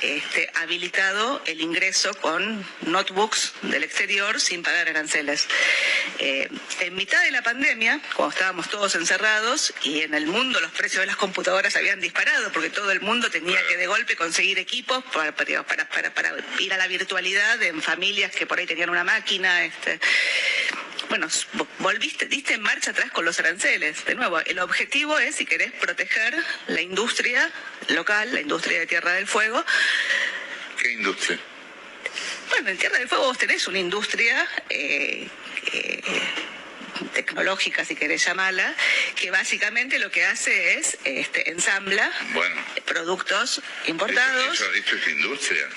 habilitado el ingreso con notebooks del exterior sin pagar aranceles. En mitad de la pandemia, cuando estábamos todos encerrados y en el mundo los precios de las computadoras habían disparado porque todo el mundo tenía que de golpe conseguir equipos para ir a la virtualidad en familias que por ahí tenían una máquina. Bueno, diste en marcha atrás con los aranceles. De nuevo, el objetivo es, si querés, proteger la industria local, la industria de Tierra del Fuego. ¿Qué industria? Bueno, en Tierra del Fuego vos tenés una industria tecnológica, si querés llamarla, que básicamente lo que hace es ensambla productos importados. ¿Esto es industria?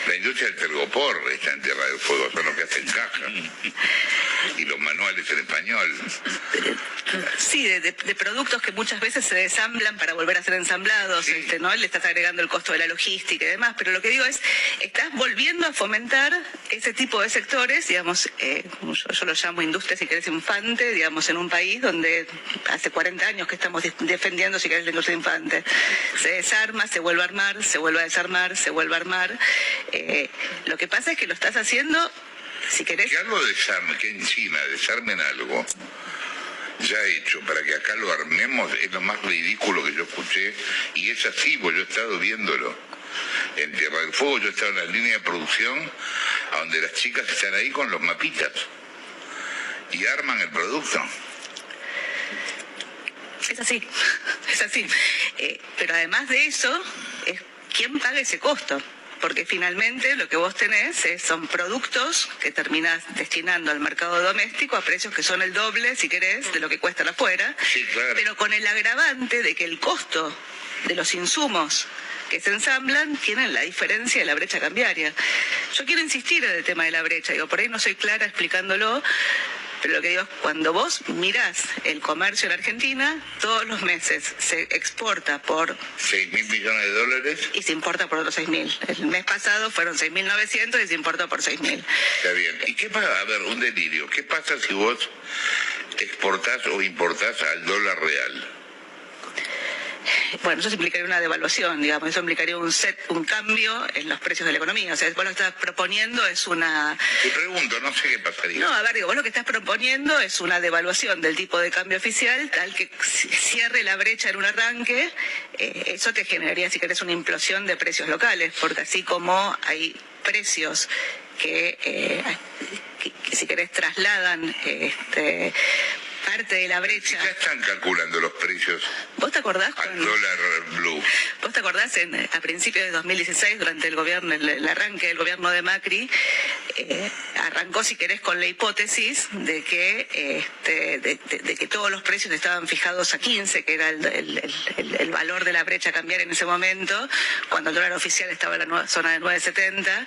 La industria del telgopor está en Tierra del Fuego, son los que hacen caja. Y los manuales en español. Sí, de productos que muchas veces se desamblan para volver a ser ensamblados, sí. ¿No? Le estás agregando el costo de la logística y demás, pero lo que digo es, estás volviendo a fomentar ese tipo de sectores, digamos, yo lo llamo industria, si querés, infante, digamos, en un país donde hace 40 años que estamos defendiendo, si querés, la industria infante. Se desarma, se vuelve a armar, se vuelve a desarmar, se vuelve a armar. Lo que pasa es que lo estás haciendo, si querés... Que algo desarme, que en China desarmen algo ya hecho para que acá lo armemos, es lo más ridículo que yo escuché, y es así, porque yo he estado viéndolo. En Tierra del Fuego yo he estado en la línea de producción, a donde las chicas están ahí con los mapitas y arman el producto. Es así, es así. Pero además de eso, es quién paga ese costo. Porque finalmente lo que vos tenés son productos que terminás destinando al mercado doméstico a precios que son el doble, si querés, de lo que cuestan afuera, sí, claro. Pero con el agravante de que el costo de los insumos que se ensamblan tienen la diferencia de la brecha cambiaria. Yo quiero insistir en el tema de la brecha, digo, por ahí no soy clara explicándolo, Pero lo que digo es, cuando vos mirás el comercio en Argentina, todos los meses se exporta por 6.000 millones de dólares. Y se importa por otros 6.000. El mes pasado fueron 6.900 y se importa por 6.000. Está bien. ¿Y qué pasa? A ver, un delirio. ¿Qué pasa si vos exportás o importás al dólar real? Bueno, eso implicaría una devaluación, digamos, eso implicaría un cambio en los precios de la economía. O sea, vos lo que estás proponiendo es una... Te pregunto, no sé qué pasaría. No, a ver, digo, vos lo que estás proponiendo es una devaluación del tipo de cambio oficial, tal que cierre la brecha en un arranque. Eso te generaría, si querés, una implosión de precios locales, porque así como hay precios que si querés trasladan parte de la brecha. Ya están calculando los precios. ¿Vos te acordás al dólar blue? ¿Vos te acordás a principios de 2016, durante el arranque del gobierno de Macri, arrancó, si querés, con la hipótesis de que todos los precios estaban fijados a 15, que era el valor de la brecha a cambiar en ese momento, cuando el dólar oficial estaba en la zona de 9.70,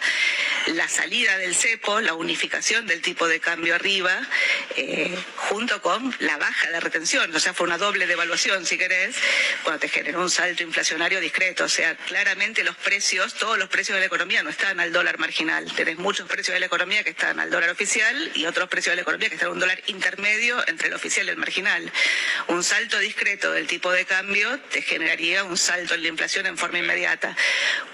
la salida del cepo, la unificación del tipo de cambio arriba, junto con la baja de retención, o sea, fue una doble devaluación, si querés, cuando te generó un salto inflacionario discreto. O sea, claramente los precios, todos los precios de la economía no están al dólar marginal. Tenés muchos precios de la economía que están al dólar oficial y otros precios de la economía que están a un dólar intermedio entre el oficial y el marginal. Un salto discreto del tipo de cambio te generaría un salto en la inflación en forma inmediata.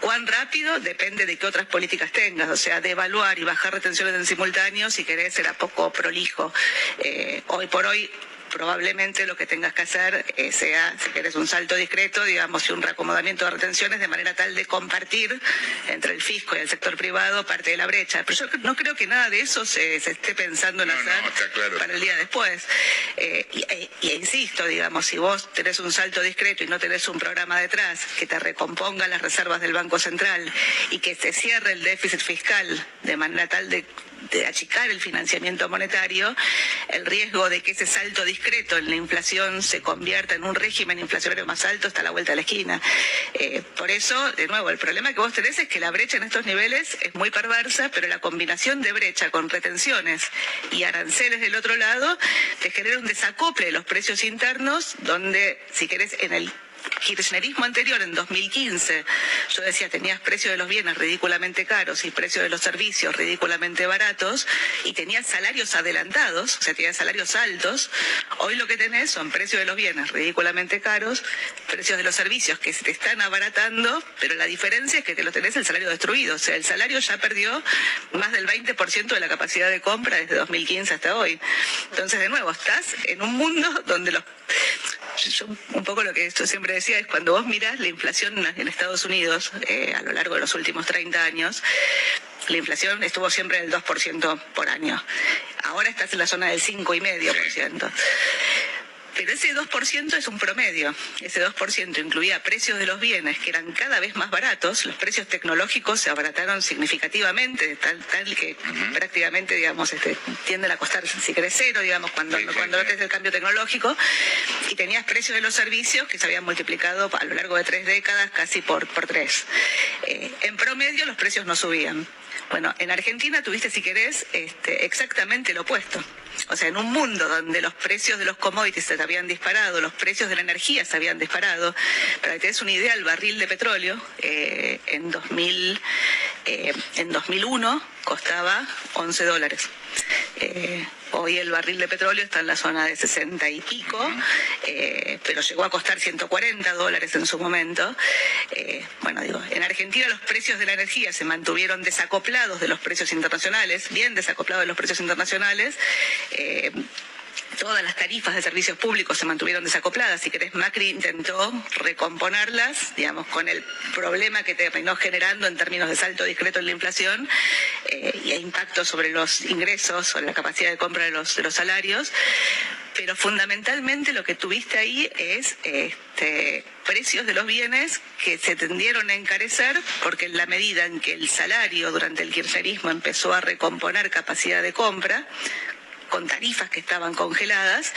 ¿Cuán rápido? Depende de qué otras políticas tengas. O sea, devaluar y bajar retenciones en simultáneo, si querés, era poco prolijo. Hoy por hoy, probablemente lo que tengas que hacer sea, si querés, un salto discreto, digamos, y un reacomodamiento de retenciones de manera tal de compartir entre el fisco y el sector privado parte de la brecha. Pero yo no creo que nada de eso se esté pensando en hacer para el día después. Y insisto, digamos, si vos tenés un salto discreto y no tenés un programa detrás que te recomponga las reservas del Banco Central y que se cierre el déficit fiscal de manera tal de achicar el financiamiento monetario, el riesgo de que ese salto discreto en la inflación se convierta en un régimen inflacionario más alto está a la vuelta de la esquina. Por eso, de nuevo, el problema que vos tenés es que la brecha en estos niveles es muy perversa, pero la combinación de brecha con retenciones y aranceles del otro lado te genera un desacople de los precios internos, donde, si querés, en el kirchnerismo anterior, en 2015, yo decía, tenías precios de los bienes ridículamente caros y precios de los servicios ridículamente baratos, y tenías salarios adelantados, o sea, tenías salarios altos. Hoy lo que tenés son precios de los bienes ridículamente caros, precios de los servicios que se te están abaratando, pero la diferencia es que te lo tenés el salario destruido. O sea, el salario ya perdió más del 20% de la capacidad de compra desde 2015 hasta hoy. Entonces, de nuevo, estás en un mundo donde yo un poco lo que yo siempre decía es, cuando vos mirás la inflación en Estados Unidos a lo largo de los últimos 30 años, la inflación estuvo siempre en el 2% por año. Ahora estás en la zona del 5,5%. Pero ese 2% es un promedio. Ese 2% incluía precios de los bienes que eran cada vez más baratos. Los precios tecnológicos se abarataron significativamente, tal que prácticamente, digamos, tienden a costar, si querés, cero, digamos, cuando no tenés el cambio tecnológico. Y tenías precios de los servicios que se habían multiplicado a lo largo de 3 décadas casi por 3. En promedio los precios no subían. Bueno, en Argentina tuviste, si querés, exactamente lo opuesto. O sea, en un mundo donde los precios de los commodities se habían disparado, los precios de la energía se habían disparado. Para que te des una idea, el barril de petróleo en 2001 costaba $11. Hoy el barril de petróleo está en la zona de 60 y pico, pero llegó a costar $140 en su momento. Bueno, digo, en Argentina los precios de la energía se mantuvieron desacoplados de los precios internacionales, bien desacoplados de los precios internacionales. Todas las tarifas de servicios públicos se mantuvieron desacopladas. Si querés, Macri intentó recomponerlas, digamos, con el problema que terminó generando en términos de salto discreto en la inflación y impacto sobre los ingresos, sobre la capacidad de compra de los salarios. Pero fundamentalmente lo que tuviste ahí es precios de los bienes que se tendieron a encarecer, porque en la medida en que el salario durante el kirchnerismo empezó a recomponer capacidad de compra, con tarifas que estaban congeladas,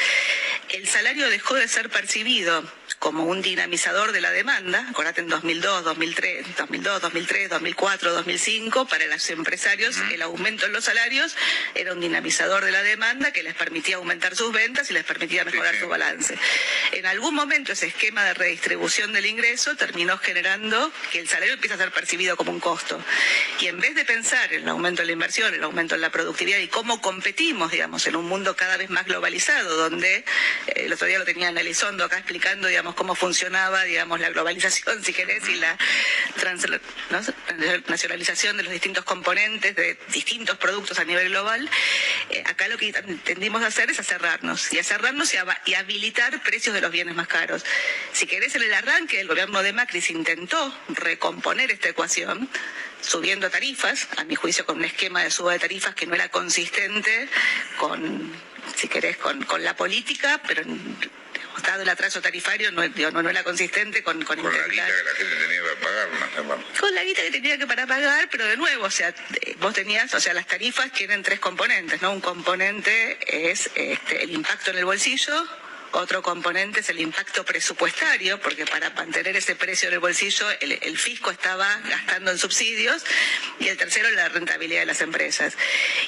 el salario dejó de ser percibido como un dinamizador de la demanda. Acordate, en 2002, 2004, 2005, para los empresarios el aumento en los salarios era un dinamizador de la demanda que les permitía aumentar sus ventas y les permitía mejorar su balance. En algún momento ese esquema de redistribución del ingreso terminó generando que el salario empieza a ser percibido como un costo. Y en vez de pensar en el aumento de la inversión, el aumento en la productividad y cómo competimos, digamos, en un mundo cada vez más globalizado, donde el otro día lo tenía Ana Elizondo acá explicando, digamos, cómo funcionaba, digamos, la globalización, si querés, y la nacionalización de los distintos componentes de distintos productos a nivel global. Acá lo que tendimos a hacer es cerrarnos y habilitar precios de los bienes más caros. Si querés, en el arranque el gobierno de Macri se intentó recomponer esta ecuación subiendo tarifas, a mi juicio con un esquema de suba de tarifas que no era consistente con, si querés, con la política, pero dado el atraso tarifario no era consistente con la guita que la gente tenía que pagar, ¿no? Con la guita que tenía que pagar, pero de nuevo, o sea, vos tenías, o sea, las tarifas tienen tres componentes, ¿no? Un componente es el impacto en el bolsillo. Otro componente es el impacto presupuestario, porque para mantener ese precio en el bolsillo el fisco estaba gastando en subsidios, y el tercero es la rentabilidad de las empresas.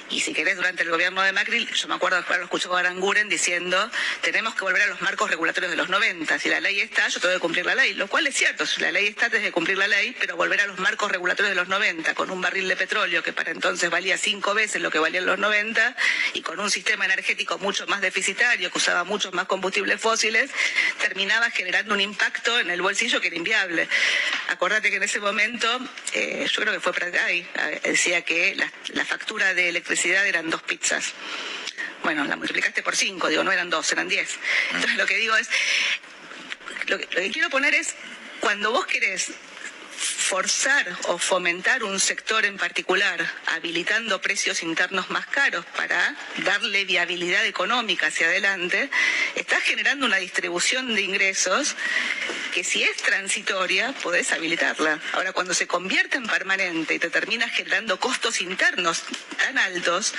Y si querés, durante el gobierno de Macri, yo me acuerdo que lo escuchó a Aranguren diciendo, tenemos que volver a los marcos regulatorios de los 90, si la ley está, yo tengo que cumplir la ley, lo cual es cierto, si la ley está, tenés que cumplir la ley, pero volver a los marcos regulatorios de los 90, con un barril de petróleo que para entonces valía 5 veces lo que valía en los 90, y con un sistema energético mucho más deficitario, que usaba muchos más combustibles fósiles, terminaba generando un impacto en el bolsillo que era inviable. Acordate que en ese momento, yo creo que fue Pratgay, decía que la factura de electricidad eran 2 pizzas. Bueno, la multiplicaste por 5, digo, no eran 2, eran 10. Entonces lo que digo es, lo que quiero poner es, cuando vos querés forzar o fomentar un sector en particular, habilitando precios internos más caros para darle viabilidad económica hacia adelante, estás generando una distribución de ingresos que, si es transitoria, podés habilitarla. Ahora, cuando se convierte en permanente y te terminas generando costos internos tan altos,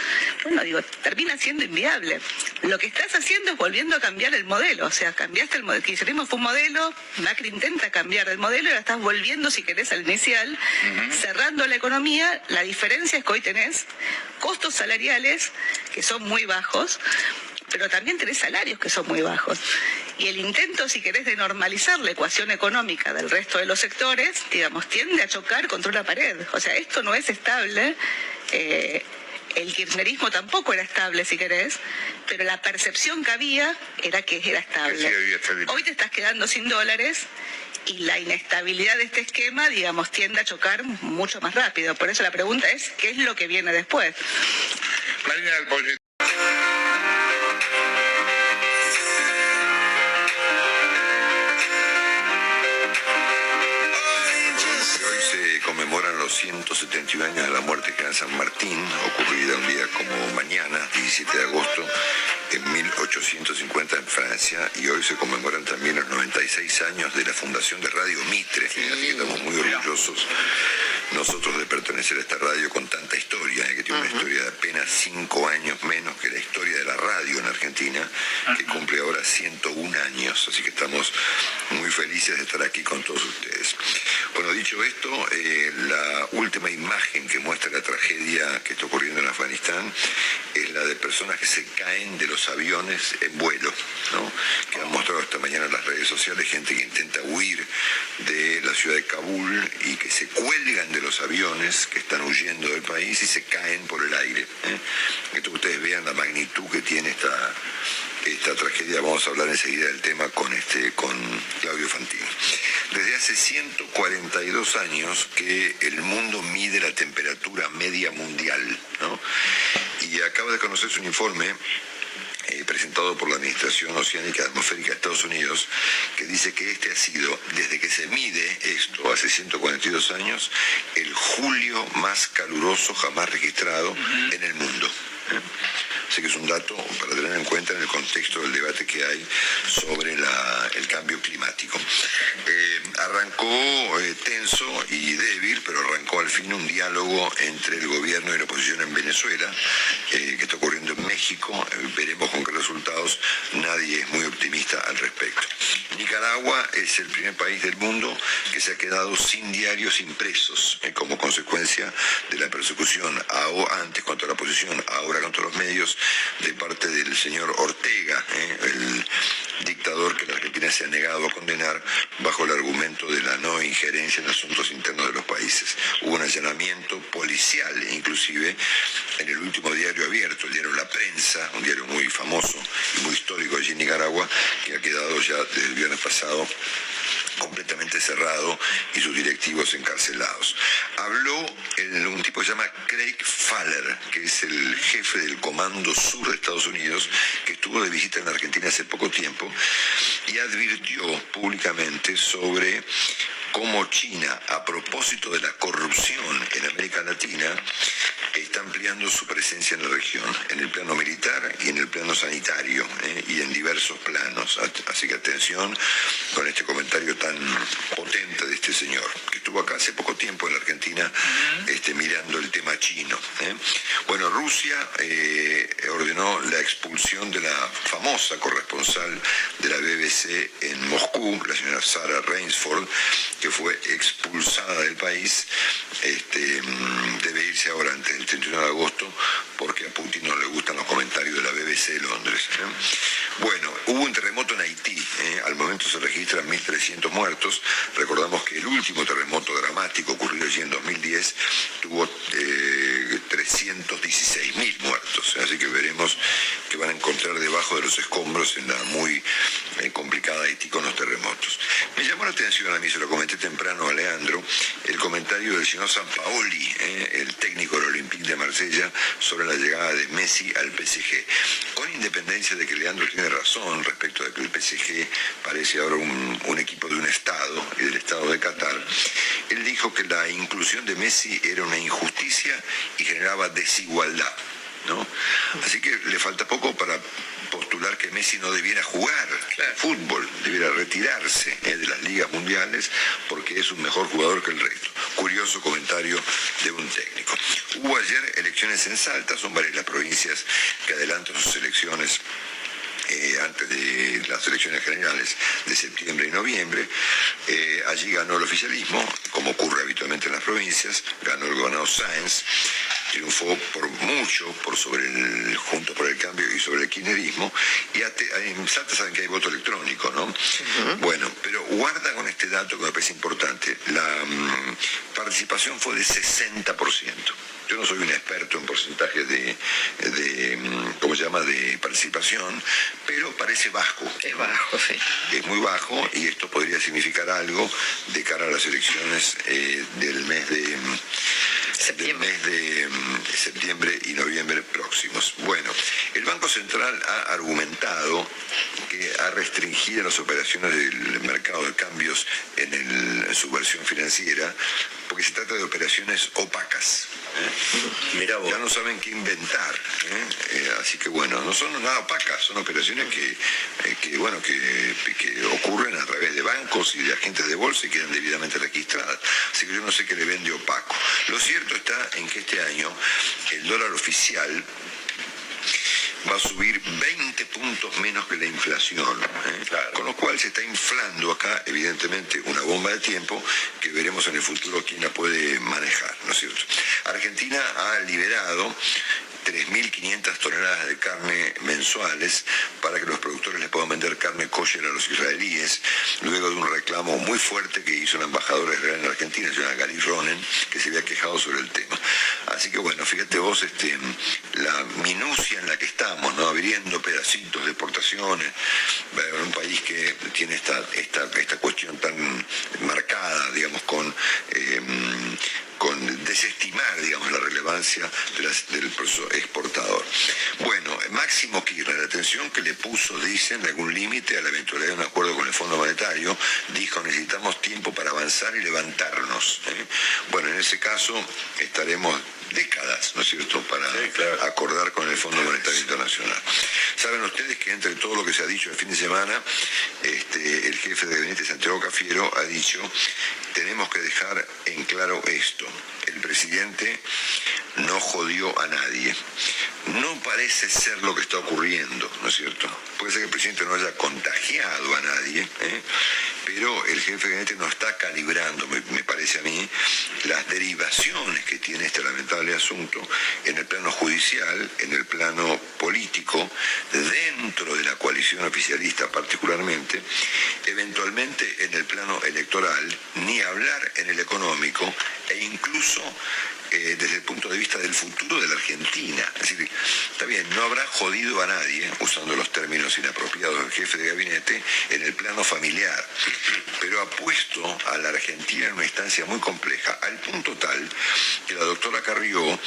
bueno, digo, termina siendo inviable. Lo que estás haciendo es volviendo a cambiar el modelo, o sea, cambiaste el modelo. El kirchnerismo fue un modelo, Macri intenta cambiar el modelo y ahora estás volviendo, si querés, al inicial, cerrando la economía. La diferencia es que hoy tenés costos salariales que son muy bajos, pero también tenés salarios que son muy bajos. Y el intento, si querés, de normalizar la ecuación económica del resto de los sectores, digamos, tiende a chocar contra una pared. O sea, esto no es estable. El kirchnerismo tampoco era estable, si querés, pero la percepción que había era que era estable. Hoy te estás quedando sin dólares y la inestabilidad de este esquema, digamos, tiende a chocar mucho más rápido. Por eso la pregunta es, ¿qué es lo que viene después? Marina del Pollete. Conmemoran los 171 años de la muerte de Jean San Martín, ocurrida un día como mañana, 17 de agosto, en 1850 en Francia, y hoy se conmemoran también los 96 años de la fundación de Radio Mitre. Así que estamos muy orgullosos nosotros de pertenecer a esta radio con tanta historia, que tiene una historia de apenas 5 años menos que la historia de la radio en Argentina, que cumple ahora 101 años, así que estamos muy felices de estar aquí con todos ustedes. Bueno, dicho esto, la última imagen que muestra la tragedia que está ocurriendo en Afganistán es la de personas que se caen de los aviones en vuelo, ¿no? Que han mostrado esta mañana en las redes sociales, gente que intenta huir de la ciudad de Kabul y que se cuelgan de los aviones que están huyendo del país y se caen por el aire. Esto que ustedes vean la magnitud que tiene esta tragedia. Vamos a hablar enseguida del tema con Claudio Fantini. Desde hace 142 años que el mundo mide la temperatura media mundial, ¿no? Y acaba de conocerse un informe presentado por la Administración Oceánica Atmosférica de Estados Unidos, que dice que este ha sido, desde que se mide esto, hace 142 años, el julio más caluroso jamás registrado en el mundo. Así que es un dato para tener en cuenta en el contexto del debate que hay sobre el cambio climático. Arrancó tenso y débil, pero arrancó al fin un diálogo entre el gobierno y la oposición en Venezuela, que está ocurriendo en México. Veremos con qué resultados. Nadie es muy optimista al respecto. Nicaragua Nicaragua es el primer país del mundo que se ha quedado sin diarios impresos como consecuencia de la persecución antes contra la oposición, ahora contra los medios, de parte del señor Ortega, el dictador que la Argentina se ha negado a condenar bajo el argumento de la no injerencia en asuntos internos de los países. Hubo un allanamiento policial, inclusive, en el último diario abierto, el diario La Prensa, un diario muy famoso y muy histórico allí en Nicaragua, que ha quedado ya desde el viernes pasado completamente cerrado y sus directivos encarcelados. Habló un tipo que se llama Craig Faller, que es el jefe del Comando Sur de Estados Unidos, que estuvo de visita en la Argentina hace poco tiempo, y advirtió públicamente sobre cómo China, a propósito de la corrupción en América Latina, está ampliando su presencia en la región, en el plano militar y en el plano sanitario, y en diversos planos. Así que atención con este comentario tan potente de este señor, que estuvo acá hace poco tiempo en la Argentina mirando el tema chino. Bueno, Rusia ordenó la expulsión de la famosa corresponsal de la BBC en Moscú, la señora Sarah Rainsford, que fue expulsada del país. Debe irse ahora antes del 31 de agosto porque a Putin no le gustan los comentarios de la BBC de Londres. Bueno, hubo un terremoto en Haití. Al momento se registran 1.300 muertos. Recordamos que el último terremoto dramático ocurrido allí en 2010 tuvo 316.000 muertos. Así que veremos qué van a encontrar debajo de los escombros en la muy complicada Haití con los terremotos. Me llamó la atención, a mí se lo comenté temprano a Leandro, el comentario del señor Sampaoli, el técnico del Olympique de Marsella, sobre la llegada de Messi al PSG. Con independencia de que Leandro tiene razón respecto de que el PSG parece ahora un equipo de un Estado y del Estado de Qatar, él dijo que la inclusión de Messi era una injusticia y generaba desigualdad, ¿no? Así que le falta poco para postular que Messi no debiera jugar fútbol, debiera retirarse de las ligas mundiales porque es un mejor jugador que el resto. Curioso comentario de un técnico. Hubo ayer elecciones en Salta, son varias las provincias que adelantan sus elecciones antes de las elecciones generales de septiembre y noviembre. Allí ganó el oficialismo, como ocurre habitualmente en las provincias, ganó el gobernador Sáenz, triunfó por mucho por sobre el Juntos por el Cambio y sobre el kirchnerismo, y en Salta saben que hay voto electrónico, ¿no? Bueno, pero guarda con este dato que me parece importante, la participación fue de 60%. Yo no soy un experto en porcentajes de ¿cómo se llama?, de participación, pero parece bajo. Es bajo, sí. Es muy bajo, y esto podría significar algo de cara a las elecciones del mes de septiembre y noviembre próximos. Bueno, el Banco Central ha argumentado que ha restringido las operaciones del mercado de cambios en su versión financiera porque se trata de operaciones opacas. Mirá vos. Ya no saben qué inventar, así que bueno, no son nada opacas, son operaciones que ocurren a través de bancos y de agentes de bolsa y quedan debidamente registradas. Así que yo no sé qué le vende opaco. Lo cierto está en que este año el dólar oficial va a subir 20 puntos menos que la inflación, con lo cual se está inflando acá, evidentemente, una bomba de tiempo que veremos en el futuro quién la puede manejar, ¿no es cierto? Argentina ha liberado 3.500 toneladas de carne mensuales para que los productores les puedan vender carne kosher a los israelíes, luego de un reclamo muy fuerte que hizo la embajadora israelí en Argentina, señora Gali Ronen, que se había quejado sobre el tema. Así que bueno, fíjate vos la minucia en la que estamos, ¿no? Abriendo pedacitos de exportaciones, en un país que tiene esta cuestión tan marcada, digamos, con desestimar, digamos, la relevancia del proceso exportador. Bueno, Máximo Kirchner, la atención que le puso, dicen, algún límite a la eventualidad de un acuerdo con el Fondo Monetario, dijo: necesitamos tiempo para avanzar y levantarnos. Bueno, en ese caso estaremos décadas, ¿no es cierto?, para acordar con el Fondo Monetario Internacional. Saben ustedes que entre todo lo que se ha dicho el fin de semana, el jefe de gabinete, Santiago Cafiero, ha dicho: tenemos que dejar en claro esto, el presidente no jodió a nadie. No parece ser lo que está ocurriendo, ¿no es cierto? Puede ser que el presidente no haya contagiado a nadie, pero el jefe de gabinete no está calibrando, me parece a mí, las derivaciones que tiene este lamentable asunto en el plano judicial, en el plano político, dentro de la coalición oficialista particularmente, eventualmente en el plano electoral, ni hablar en el económico e incluso desde el punto de vista del futuro de la Argentina. Es decir, está bien, no habrá jodido a nadie, usando los términos inapropiados del jefe de gabinete, en el plano familiar, pero ha puesto a la Argentina en una instancia muy compleja, al punto tal que la doctora Carrió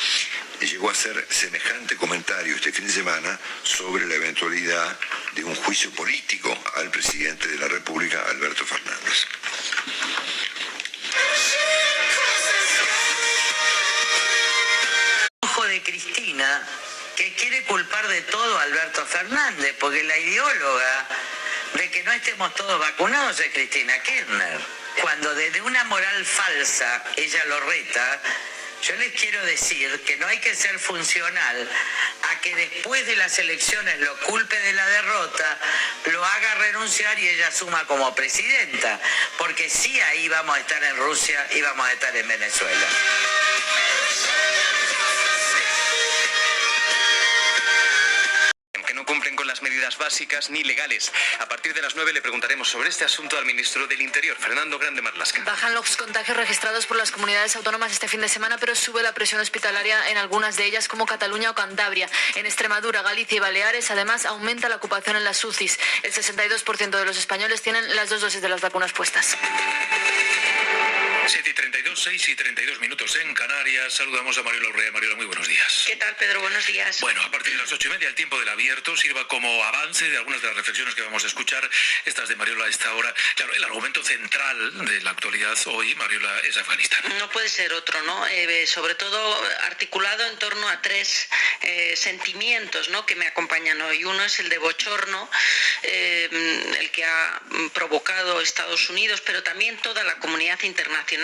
llegó a hacer semejante comentario este fin de semana sobre la eventualidad de un juicio político al presidente de la República, Alberto Fernández. De Cristina, que quiere culpar de todo a Alberto Fernández, porque la ideóloga de que no estemos todos vacunados es Cristina Kirchner. Cuando desde una moral falsa ella lo reta, yo les quiero decir que no hay que ser funcional a que después de las elecciones lo culpe de la derrota, lo haga renunciar y ella asuma como presidenta, porque sí, ahí vamos a estar en Rusia y vamos a estar en Venezuela. No cumplen con las medidas básicas ni legales. A partir de las 9 le preguntaremos sobre este asunto al ministro del Interior, Fernando Grande Marlaska. Bajan los contagios registrados por las comunidades autónomas este fin de semana, pero sube la presión hospitalaria en algunas de ellas, como Cataluña o Cantabria. En Extremadura, Galicia y Baleares, además, aumenta la ocupación en las UCIs. El 62% de los españoles tienen las 2 dosis de las vacunas puestas. 7:32, 6:32 en Canarias. Saludamos a Mariola Urrea. Mariola, muy buenos días. ¿Qué tal, Pedro? Buenos días. Bueno, a partir de las 8:30 el tiempo del abierto sirva como avance de algunas de las reflexiones que vamos a escuchar, estas de Mariola a esta hora. Claro, el argumento central de la actualidad hoy, Mariola, es Afganistán. No puede ser otro, ¿no? Sobre todo articulado en torno a 3 sentimientos, ¿no?, que me acompañan hoy. Uno es el de bochorno, el que ha provocado Estados Unidos, pero también toda la comunidad internacional,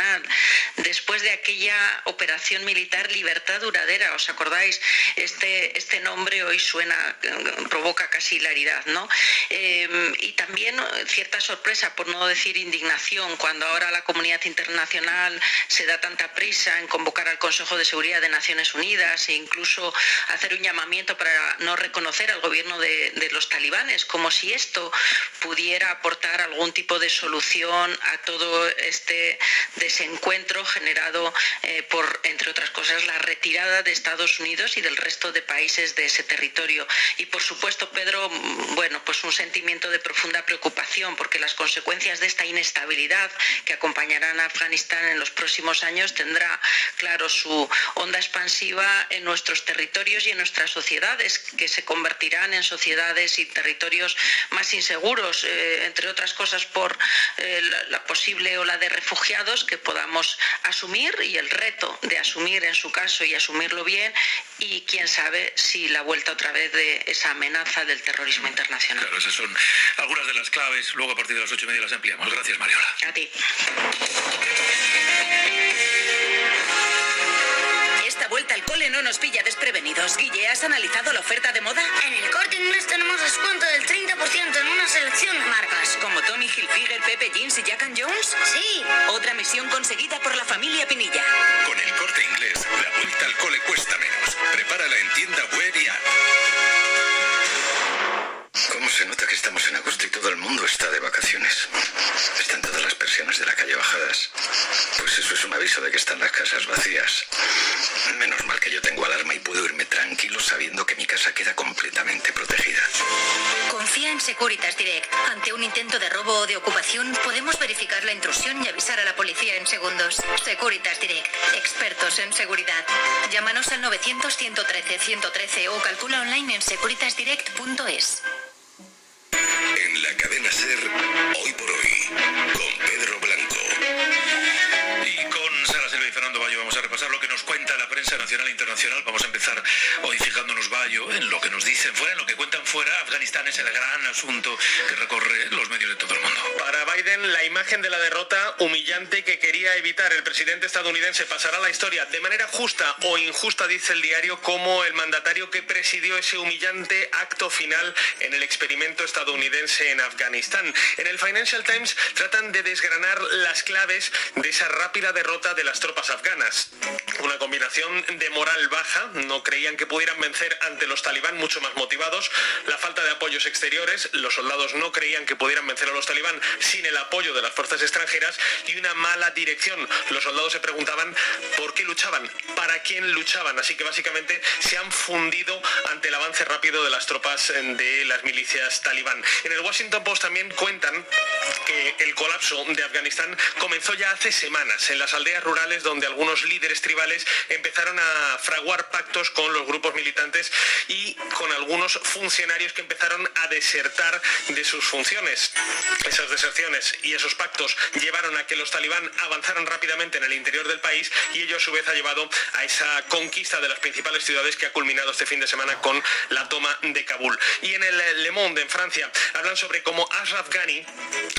después de aquella operación militar Libertad Duradera. ¿Os acordáis? Este nombre hoy provoca casi hilaridad, ¿no? Y también cierta sorpresa, por no decir indignación, cuando ahora la comunidad internacional se da tanta prisa en convocar al Consejo de Seguridad de Naciones Unidas e incluso hacer un llamamiento para no reconocer al gobierno de los talibanes, como si esto pudiera aportar algún tipo de solución a todo este desencuentro generado por, entre otras cosas, la retirada de Estados Unidos y del resto de países de ese territorio. Y por supuesto, Pedro, bueno, pues un sentimiento de profunda preocupación, porque las consecuencias de esta inestabilidad que acompañarán a Afganistán en los próximos años tendrá, claro, su onda expansiva en nuestros territorios y en nuestras sociedades, que se convertirán en sociedades y territorios más inseguros, entre otras cosas por la posible ola de refugiados que podamos asumir, y el reto de asumir en su caso y asumirlo bien, y quién sabe si la vuelta otra vez de esa amenaza del terrorismo internacional. Claro, esas son algunas de las claves. Luego a partir de las 8:30 las ampliamos. Gracias, Mariola. A ti. Esta vuelta al cole no nos pilla desprevenidos. Guille, ¿has analizado la oferta de moda? En el Corte Inglés tenemos descuento del 30% en una selección de marcas. ¿Como Tommy Hilfiger, Pepe Jeans y Jack & Jones? Sí. Otra misión conseguida por la familia Pinilla. Con el Corte Inglés, la vuelta al cole cuesta menos. Prepárala en tienda web y app. ¿Cómo se nota que estamos en agosto y todo el mundo está de vacaciones? Están todas las persianas de la calle bajadas. Pues eso es un aviso de que están las casas vacías. Menos mal que yo tengo alarma y puedo irme tranquilo sabiendo que mi casa queda completamente protegida. Confía en Securitas Direct. Ante un intento de robo o de ocupación, podemos verificar la intrusión y avisar a la policía en segundos. Securitas Direct. Expertos en seguridad. Llámanos al 900-113-113 o calcula online en securitasdirect.es. En la cadena SER, hoy por hoy, con Pedro Blanco. Y con Sara Silva y Fernando Bayo vamos a repasar lo que nos cuenta la prensa nacional e internacional. Vamos a empezar hoy fijándonos, Bayo, en lo que nos dicen fuera, en lo que cuentan fuera fuera, Afganistán es el gran asunto que recorre los medios de todo el mundo. Para Biden, la imagen de la derrota humillante que quería evitar el presidente estadounidense pasará a la historia de manera justa o injusta, dice el diario, como el mandatario que presidió ese humillante acto final en el experimento estadounidense en Afganistán. En el Financial Times tratan de desgranar las claves de esa rápida derrota de las tropas afganas. Una combinación de moral baja, no creían que pudieran vencer ante los talibán mucho más motivados, la falta de apoyos exteriores, los soldados no creían que pudieran vencer a los talibán sin el apoyo de las fuerzas extranjeras, y una mala dirección. Los soldados se preguntaban por qué luchaban, para quién luchaban, así que básicamente se han fundido ante el avance rápido de las tropas de las milicias talibán. En el Washington Post también cuentan que el colapso de Afganistán comenzó ya hace semanas en las aldeas rurales, donde algunos líderes tribales empezaron a fraguar pactos con los grupos militantes y con algunos funcionarios que empezaron a desertar de sus funciones. Esas deserciones y esos pactos llevaron a que los talibán avanzaran rápidamente en el interior del país, y ello a su vez ha llevado a esa conquista de las principales ciudades que ha culminado este fin de semana con la toma de Kabul. Y en el Le Monde, en Francia, hablan sobre cómo Ashraf Ghani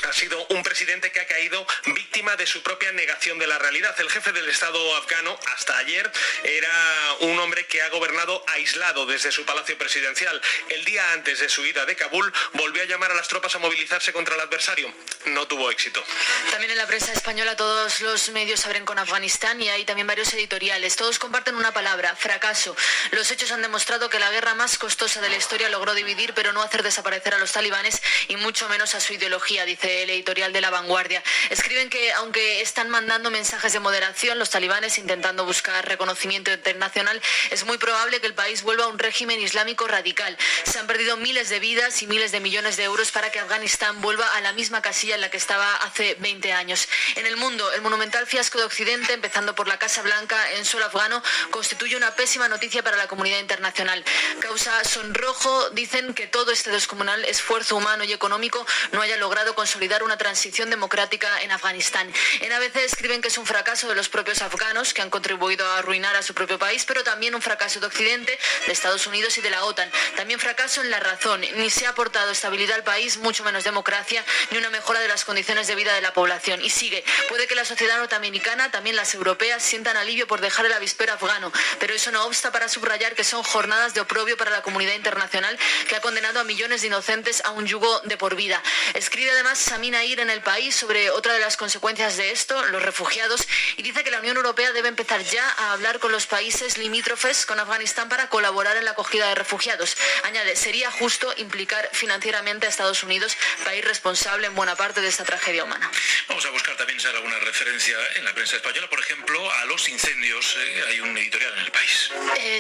ha sido un presidente que ha caído víctima de su propia negación de la realidad. El jefe del Estado afgano, hasta ayer, era un hombre que ha gobernado aislado desde su palacio presidencial. El día antes de su ida de Kabul volvió a llamar a las tropas a movilizarse contra el adversario. No tuvo éxito. También en la prensa española todos los medios abren con Afganistán, y hay también varios editoriales. Todos comparten una palabra: fracaso. Los hechos han demostrado que la guerra más costosa de la historia logró dividir, pero no hacer desaparecer a los talibanes, y mucho menos a su ideología, dice el editorial de La Vanguardia. Escriben que, aunque están mandando mensajes de moderación, los talibanes intentando buscar reconocimiento internacional, es muy probable que el país vuelva a un régimen islámico radical. Se han perdido miles de vidas y miles de millones de euros para que Afganistán vuelva a la misma casilla en la que estaba hace 20 años. En el mundo, el monumental fiasco de Occidente, empezando por la Casa Blanca en suelo afgano, constituye una pésima noticia para la comunidad internacional. Causa sonrojo, dicen, que todo este descomunal esfuerzo humano y económico no haya logrado consolidar una transición democrática en Afganistán. En ABC escriben que es un fracaso de los propios afganos, que han contribuido a arruinar a su propio país, pero también un fracaso de Occidente, de Estados Unidos y de la OTAN. También fracaso en la razón. Ni se ha aportado estabilidad al país, mucho menos democracia, ni una mejora de las condiciones de vida de la población. Y sigue: puede que la sociedad norteamericana, también las europeas, sientan alivio por dejar el avispero afgano, pero eso no obsta para subrayar que son jornadas de oprobio para la comunidad internacional, que ha condenado a millones de inocentes a un yugo de por vida. Escribe además Samin Air en El País sobre otra de las consecuencias de esto, los refugiados, y dice que la Unión Europea debe empezar ya a hablar con los países limítrofes con Afganistán para colaborar en la acogida de refugiados. Añade: sería justo implicar financieramente a Estados Unidos, país responsable en buena parte de esta tragedia humana. Vamos a buscar también alguna referencia en la prensa española, por ejemplo, a los incendios. Hay un editorial en El País.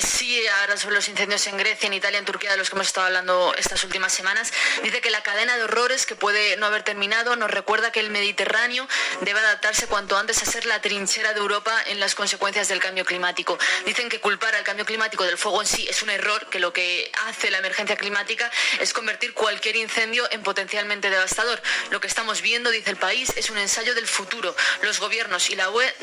Sí, ahora sobre los incendios en Grecia, en Italia, en Turquía, de los que hemos estado hablando estas últimas semanas. Dice que la cadena de horrores, que puede no haber terminado, nos recuerda que el Mediterráneo debe adaptarse cuanto antes a ser la trinchera de Europa en las consecuencias del cambio climático. Dicen que culpar al cambio climático del fuego en sí es un error, que lo que hace la emergencia climática es convertir cualquier incendio en potencialmente devastador. Lo que estamos viendo, dice El País, es un ensayo del futuro. Los gobiernos y la UE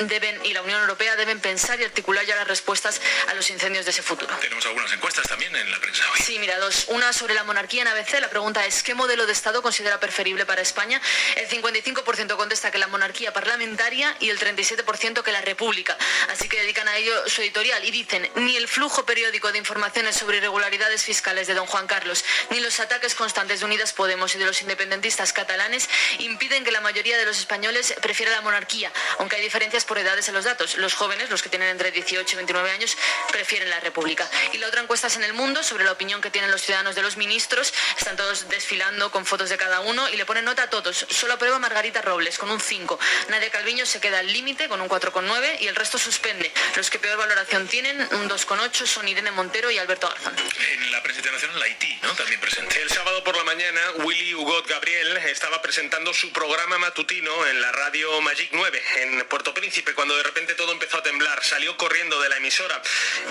y la Unión Europea deben pensar y articular ya las respuestas a los incendios de ese futuro. Tenemos algunas encuestas también en la prensa hoy. Sí, mira, dos. Una sobre la monarquía en ABC. La pregunta es: ¿qué modelo de Estado considera preferible para España? El 55% contesta que la monarquía parlamentaria y el 37% que la república. Así que dedican a ello su editorial y dicen: ni el flujo periódico de informaciones sobre irregularidades fiscales de don Juan Carlos, ni los ataques constantes de Unidas Podemos y de los independentistas catalanes impiden que la mayoría de los españoles prefiera la monarquía, aunque hay diferencias por edades en los datos. Los jóvenes, los que tienen entre 18 y 29 años, prefieren la república. Y la otra encuesta es en El Mundo, sobre la opinión que tienen los ciudadanos de los ministros. Están todos desfilando con fotos de cada uno y le ponen nota a todos. Solo aprueba Margarita Robles con un 5. Nadia Calviño se queda al límite con un 4,9 y el resto suspende. Los que peor valoración tienen, un 2,8, son Irene Montero y Alberto Garzón. En la prensa internacional, Haití, ¿no? También presente. El sábado por la mañana, Willy Hugot Gabriel estaba presentando su programa matutino en la radio Magic 9 en Puerto Príncipe, cuando de repente todo empezó a temblar. Salió corriendo de la emisora.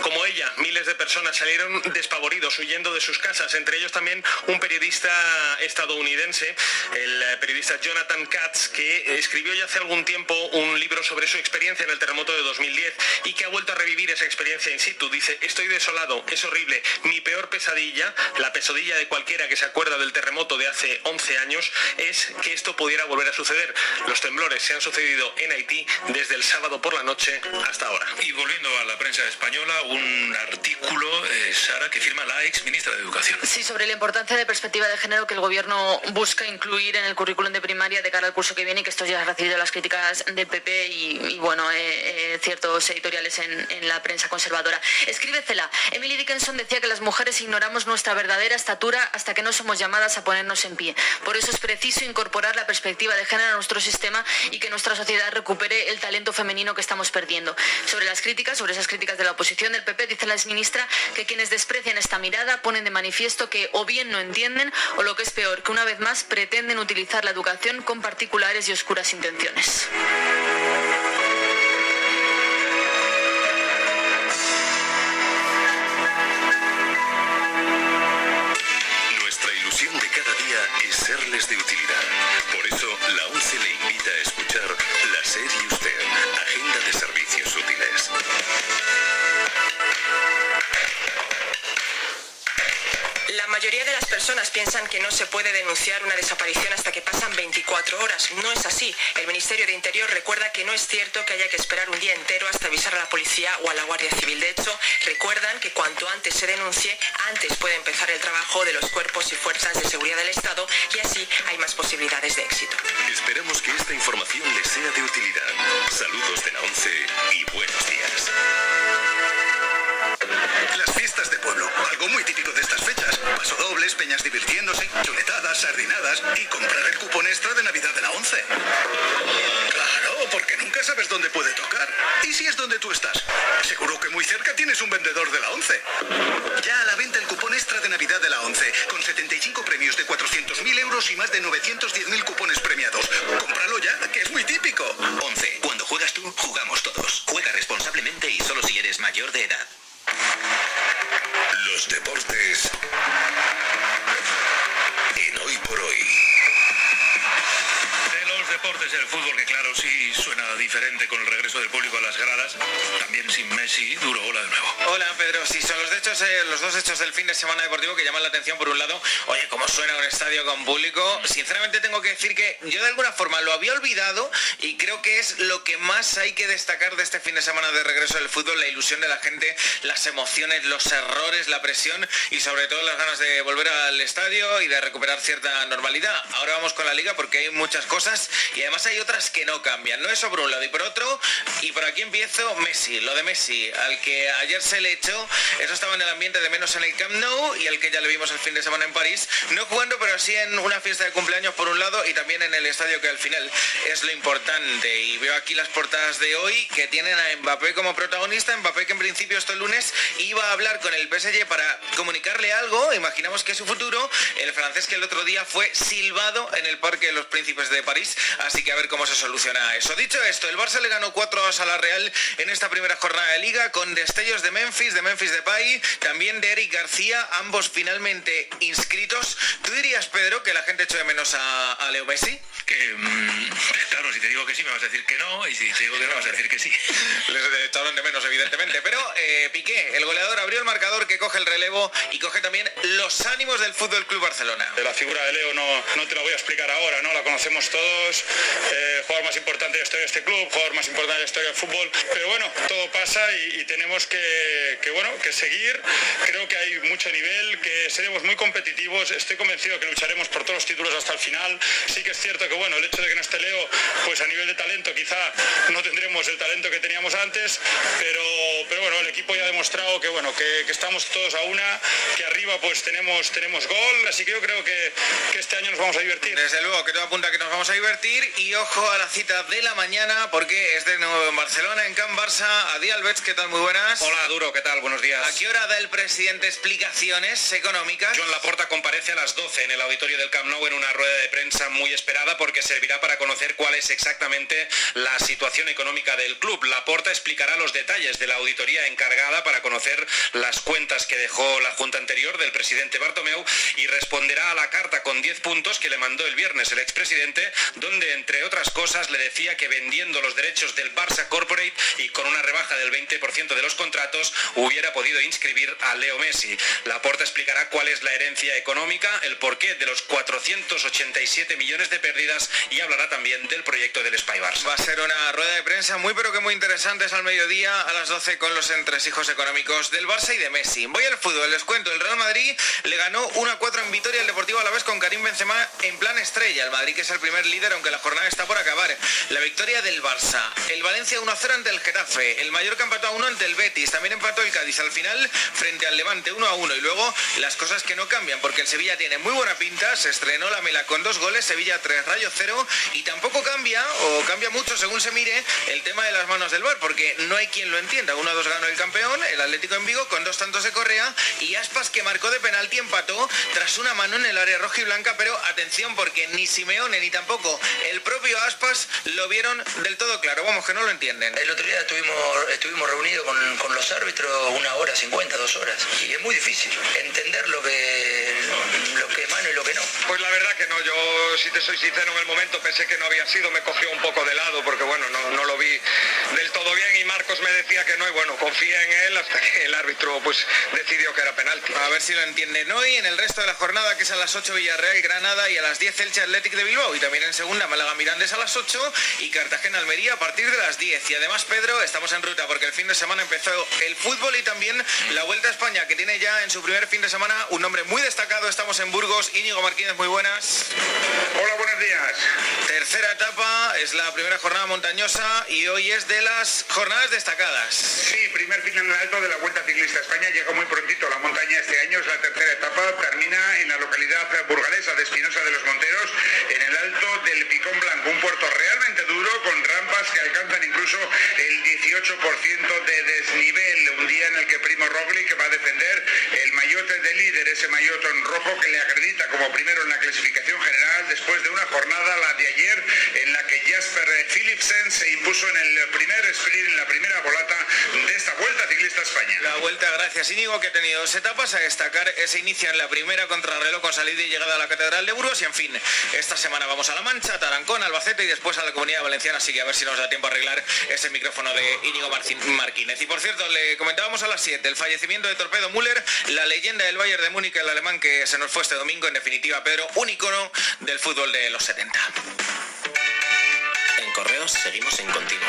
Como ella, miles de personas salieron despavoridos, huyendo de sus casas, entre ellos también un periodista estadounidense, el periodista Jonathan Katz, que escribió ya hace algún tiempo un libro sobre su experiencia en el terremoto de 2010 y que ha vuelto a revivir esa experiencia in situ. Dice: estoy desolado, es horrible, mi peor pesadilla La pesadilla de cualquiera que se acuerda del terremoto de hace 11 años es que esto pudiera volver a suceder. Los temblores se han sucedido en Haití desde el sábado por la noche hasta ahora. Y volviendo a la prensa española, un artículo, Sara, que firma la ex ministra de Educación. Sí, sobre la importancia de perspectiva de género que el gobierno busca incluir en el currículum de primaria de cara al curso que viene y que estos días ha recibido las críticas del PP y bueno, ciertos editoriales en la prensa conservadora. Escribe Cela, Emily Dickinson decía que las mujeres ignoramos nuestra verdadera estatura hasta que no somos llamadas a ponernos en pie. Por eso es preciso incorporar la perspectiva de género a nuestro sistema y que nuestra sociedad recupere el talento femenino que estamos perdiendo. Sobre esas críticas de la oposición del PP, dice la exministra que quienes desprecian esta mirada ponen de manifiesto que o bien no entienden o, lo que es peor, que una vez más pretenden utilizar la educación con particulares y oscuras intenciones. Nuestra ilusión de cada día es serles de utilidad. Por eso, la ONCE le invita a escuchar La SER y Usted, Agenda de Servicios Útiles. La mayoría de las personas piensan que no se puede denunciar una desaparición hasta que pasan 24 horas. No es así. El Ministerio de Interior recuerda que no es cierto que haya que esperar un día entero hasta avisar a la policía o a la Guardia Civil. De hecho, recuerdan que cuanto antes se denuncie, antes puede empezar el trabajo de los cuerpos y fuerzas de seguridad del Estado y así hay más posibilidades de éxito. Esperamos que esta información les sea de utilidad. Saludos de la ONCE y buenos días. Las fiestas de pueblo, algo muy típico de estas fechas. Pasodobles, peñas divirtiéndose, chuletadas, sardinadas y comprar el cupón extra de Navidad de la ONCE. Claro, porque nunca sabes dónde puede tocar. ¿Y si es donde tú estás? Seguro que muy cerca tienes un vendedor de la ONCE. Ya a la venta el cupón extra de Navidad de la ONCE, con 75 premios de 400.000 euros y más de 910.000 cupones premiados. Cómpralo ya, que es muy típico. ONCE, cuando juegas tú, jugamos todos. Juega responsablemente y solo si eres mayor de edad. Los deportes en Hoy por Hoy. De los deportes, el fútbol, que claro, sí suena diferente con el regreso del público a las gradas, también sin Messi. Duro, hola de nuevo. Hola, Pedro. Sí, son los dos hechos del fin de semana deportivo que llaman la atención. Por un lado, oye, cómo suena un estadio con público. Sinceramente tengo que decir que yo de alguna forma lo había olvidado y creo que es lo que más hay que destacar de este fin de semana de regreso del fútbol: la ilusión de la gente, las emociones, los errores, la presión y sobre todo las ganas de volver al estadio y de recuperar cierta normalidad. Ahora vamos con la Liga porque hay muchas cosas y además hay otras que no cambian. No, eso por un lado. Y por otro, y por aquí empiezo, Messi. Lo de Messi, al que ayer se le echó, eso estaba en el ambiente de menos en el Camp Nou y al que ya le vimos el fin de semana en París, no jugando pero sí en una fiesta de cumpleaños por un lado y también en el estadio, que al final es lo importante. Y veo aquí las portadas de hoy que tienen a Mbappé como protagonista. Mbappé, que en principio este lunes iba a hablar con el PSG para comunicarle algo, imaginamos que es su futuro, el francés que el otro día fue silbado en el Parque de los Príncipes de París, así que a ver cómo se soluciona eso. Dicho esto, el Barça le ganó 4-2 a la Real en esta primera jornada de Liga, con destellos de Memphis Depay, también de Eric García, ambos finalmente inscritos. ¿Tú dirías, Pedro, que la gente echó de menos a Leo Messi? Claro, si te digo que sí me vas a decir que no, y si te digo que no me vas a decir que sí. Les echaron de menos, evidentemente, pero Piqué, el goleador, abrió el marcador, que coge el relevo y coge también los ánimos del Fútbol Club Barcelona. De la figura de Leo no te la voy a explicar ahora, ¿no? La conocemos todos, jugador más importante de la historia de este club, jugador más importante de la historia del fútbol, pero bueno, todo pasa y tenemos que seguir. Creo que hay mucho nivel, que seremos muy competitivos, estoy convencido que lucharemos por todos los títulos hasta el final. Sí que es cierto que bueno, el hecho de que no esté Leo, pues a nivel de talento quizá no tendremos el talento que teníamos antes, pero bueno, el equipo ya ha demostrado que bueno, que estamos todos a una, que arriba pues tenemos gol, así que yo creo que este año nos vamos a divertir. Desde luego que todo apunta a que nos vamos a divertir, y ojo a la cita de la mañana porque es de nuevo en Barcelona, en Can Barça. Adi Alberts, ¿qué tal? Muy buenas. Hola, Duro, ¿qué tal? Buenos días. ¿A qué hora da el presidente explicaciones económicas? Joan Laporta comparece a las 12 en el auditorio del Camp Nou en una rueda de prensa muy esperada porque servirá para conocer cuál es exactamente la situación económica del club. Laporta explicará los detalles de la auditoría encargada para conocer las cuentas que dejó la junta anterior del presidente Bartomeu y responderá a la carta con 10 puntos que le mandó el viernes el expresidente, donde entre otras cosas le decía que vendiendo los derechos del Barça Corporate y con una rebaja del 20% de los contratos hubiera podido inscribir servir a Leo Messi. Laporta explicará cuál es la herencia económica, el porqué de los 487 millones de pérdidas y hablará también del proyecto del Espai Barça. Va a ser una rueda de prensa muy pero que muy interesante, es al mediodía a las 12 con los entresijos económicos del Barça y de Messi. Voy al fútbol, les cuento, el Real Madrid le ganó 1-4 en Vitoria al Deportivo Alavés con Karim Benzema en plan estrella. El Madrid que es el primer líder aunque la jornada está por acabar. La victoria del Barça, el Valencia 1-0 ante el Getafe, el Mallorca empató a 1 ante el Betis, también empató el Cádiz al final frente al Levante 1-1 y luego las cosas que no cambian porque el Sevilla tiene muy buena pinta, se estrenó la Mela con 2 goles, Sevilla 3, Rayo 0 y tampoco cambia o cambia mucho según se mire el tema de las manos del VAR porque no hay quien lo entienda. 1-2 ganó el campeón, el Atlético en Vigo con 2 tantos de Correa y Aspas que marcó de penalti empató tras una mano en el área roja y blanca, pero atención porque ni Simeone ni tampoco el propio Aspas lo vieron del todo claro, vamos que no lo entienden. El otro día estuvimos reunidos con los árbitros 1 hora 50, 2 horas y es muy difícil entender lo que es mano y lo que no. Pues la verdad que no, yo si te soy sincero en el momento pensé que no había sido, me cogió un poco de lado porque bueno, no lo vi del todo bien y Marcos me decía que no y bueno, confié en él hasta que el árbitro pues decidió que era penalti. A ver si lo entienden hoy en el resto de la jornada que es a las 8 Villarreal y Granada y a las 10 Elche Athletic de Bilbao y también en segunda Málaga Mirandés a las 8 y Cartagena Almería a partir de las 10 y además Pedro estamos en ruta porque el fin de semana empezó el fútbol y también la Vuelta a España que tiene ya en su primer fin de semana un nombre muy destacado, estamos en Burgos, Íñigo Martínez, muy buenas. Hola, buenos días. Tercera etapa, es la primera jornada montañosa y hoy es de las jornadas destacadas. Sí, primer fin en el alto de la Vuelta Ciclista España, llega muy prontito la montaña este año, es la tercera etapa, termina en la localidad burgalesa de Espinosa de los Monteros, en el alto del Picón Blanco, un puerto realmente duro con rampas que alcanzan incluso el 18% de desnivel, un día en el que Primo Roglic va a defender el maillot de líder, ese maillot en rojo que le acredita como primero en la clasificación general después de una jornada, la de ayer, en la que Jasper Philipsen se impuso en el primer sprint, en la primera volata de esta Vuelta Ciclista España. La Vuelta, gracias Íñigo, que ha tenido 2 etapas, a destacar ese inicio en la primera contrarreloj con salida y llegada a la Catedral de Burgos y en fin, esta semana vamos a La Mancha, Tarancón, Albacete y después a la Comunidad Valenciana, así que a ver si nos da tiempo a arreglar ese micrófono de Íñigo Martínez. Y por cierto, le comentábamos a las 7 el fallecimiento de Torpedo Müller, la leyenda del Bayern de Múnich, el alemán que se nos fue este domingo, en definitiva, Pedro, un icono del fútbol de los 70. En Correos seguimos en Continuo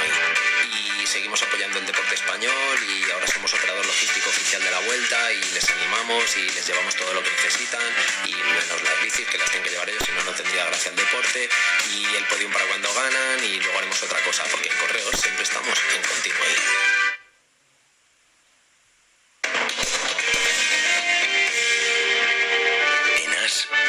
y seguimos apoyando el deporte español y ahora somos operador logístico oficial de la Vuelta y les animamos y les llevamos todo lo que necesitan y menos las bicis que las tienen que llevar ellos, si no, no tendría gracia el deporte y el podium para cuando ganan y luego haremos otra cosa porque en Correos siempre estamos en Continuo.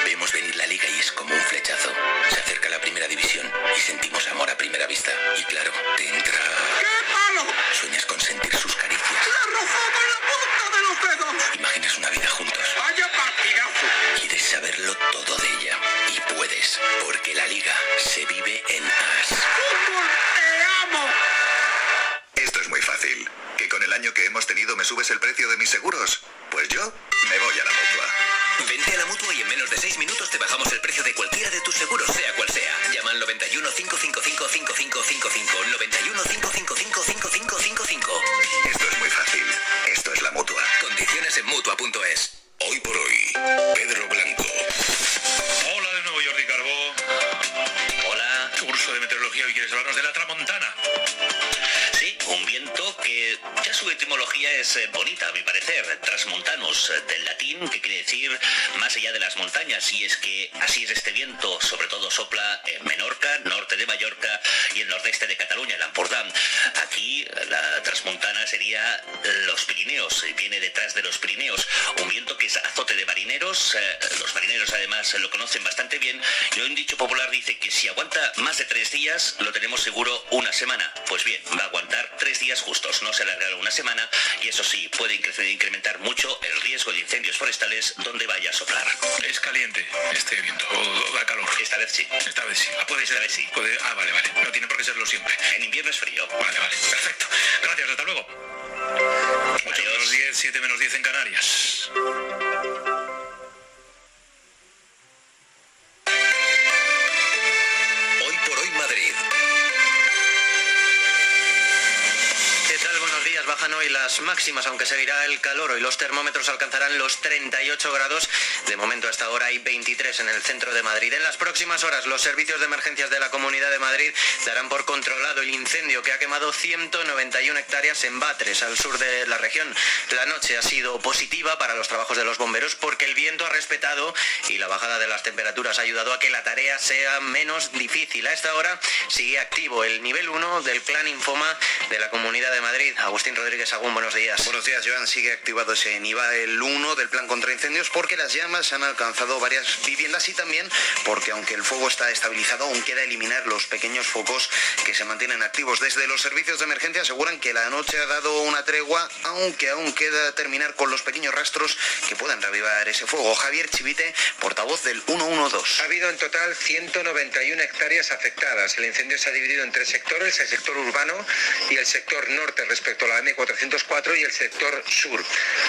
Vemos venir la liga y es como un flechazo. Se acerca la primera división y sentimos amor a primera vista. Y claro, te entra... ¡Qué malo! Sueñas con sentir sus caricias. ¡La rozaba en la punta de los dedos! Imaginas una vida juntos. ¡Vaya partidazo! Quieres saberlo todo de ella. Y puedes, porque la liga se vive en AS. ¡Fútbol, te amo! Esto es muy fácil. ¿Que con el año que hemos tenido me subes el precio de mis seguros? Pues yo me voy a la Mutua. Vente a la Mutua y en menos de 6 minutos te bajamos el precio de cualquiera de tus seguros, sea cual sea. Llama al 91 555 5555. 91 555 5555. Esto es muy fácil. Esto es la Mutua. Condiciones en Mutua.es. Hoy por hoy, Pedro Blanco. Hola de nuevo, Jordi Carbó. Hola. Curso de meteorología, hoy quieres hablarnos de la tramontana. Sí, un viento que ya su etimología es bonita, a mi parecer. Transmontanus, del latín, que quiere decir más allá de las montañas. Y es que así es este viento, sobre todo sopla en Menorca, norte de Mallorca y el nordeste de Cataluña, el Ampurdán. Aquí la transmontana sería los Pirineos, viene detrás de los Pirineos. Un viento que es azote de marineros. Los marineros además lo conocen bastante bien. Y un dicho popular dice que si aguanta más de 3 días, lo tenemos seguro una semana. Pues bien, va a aguantar 3 días justos, no se alargará una semana y eso sí, puede incrementar mucho el riesgo de incendios forestales donde vaya a soplar. Es caliente este viento, o da calor. Esta vez sí. Esta vez sí. Puede ser. Esta vez sí. Vale. No tiene por qué serlo siempre. En invierno es frío. Vale. Perfecto. Gracias, hasta luego. 8 menos 10, 7 menos 10 en Canarias. Hoy por hoy Madrid. ¿Qué tal? Buenos días. Bajan hoy hoy las máximas, aunque seguirá el calor. Hoy los termómetros alcanzarán los 38 grados. De momento hasta ahora hay 23 en el centro de Madrid. En las próximas horas los servicios de emergencias de la Comunidad de Madrid darán por controlado el incendio que ha quemado 191 hectáreas en Batres, al sur de la región. La noche ha sido positiva para los trabajos de los bomberos porque el viento ha respetado y la bajada de las temperaturas ha ayudado a que la tarea sea menos difícil. A esta hora sigue activo el nivel 1 del Plan Infoma de la Comunidad de Madrid. Agustín Rodríguez Agún, buenos días. Buenos días, Joan. Sigue activado ese nivel 1 del Plan contra Incendios porque las llamas han alcanzado varias viviendas y también porque aunque el fuego está estabilizado, aún queda eliminar los pequeños focos que se mantienen activos. Desde los servicios de emergencia aseguran que la noche ha dado una tregua, aunque aún queda terminar con los pequeños rastros que puedan reavivar ese fuego. Javier Chivite, portavoz del 112. Ha habido en total 191 hectáreas afectadas. El incendio se ha dividido en tres sectores: el sector urbano y el sector norte respecto a la M404 y el sector sur.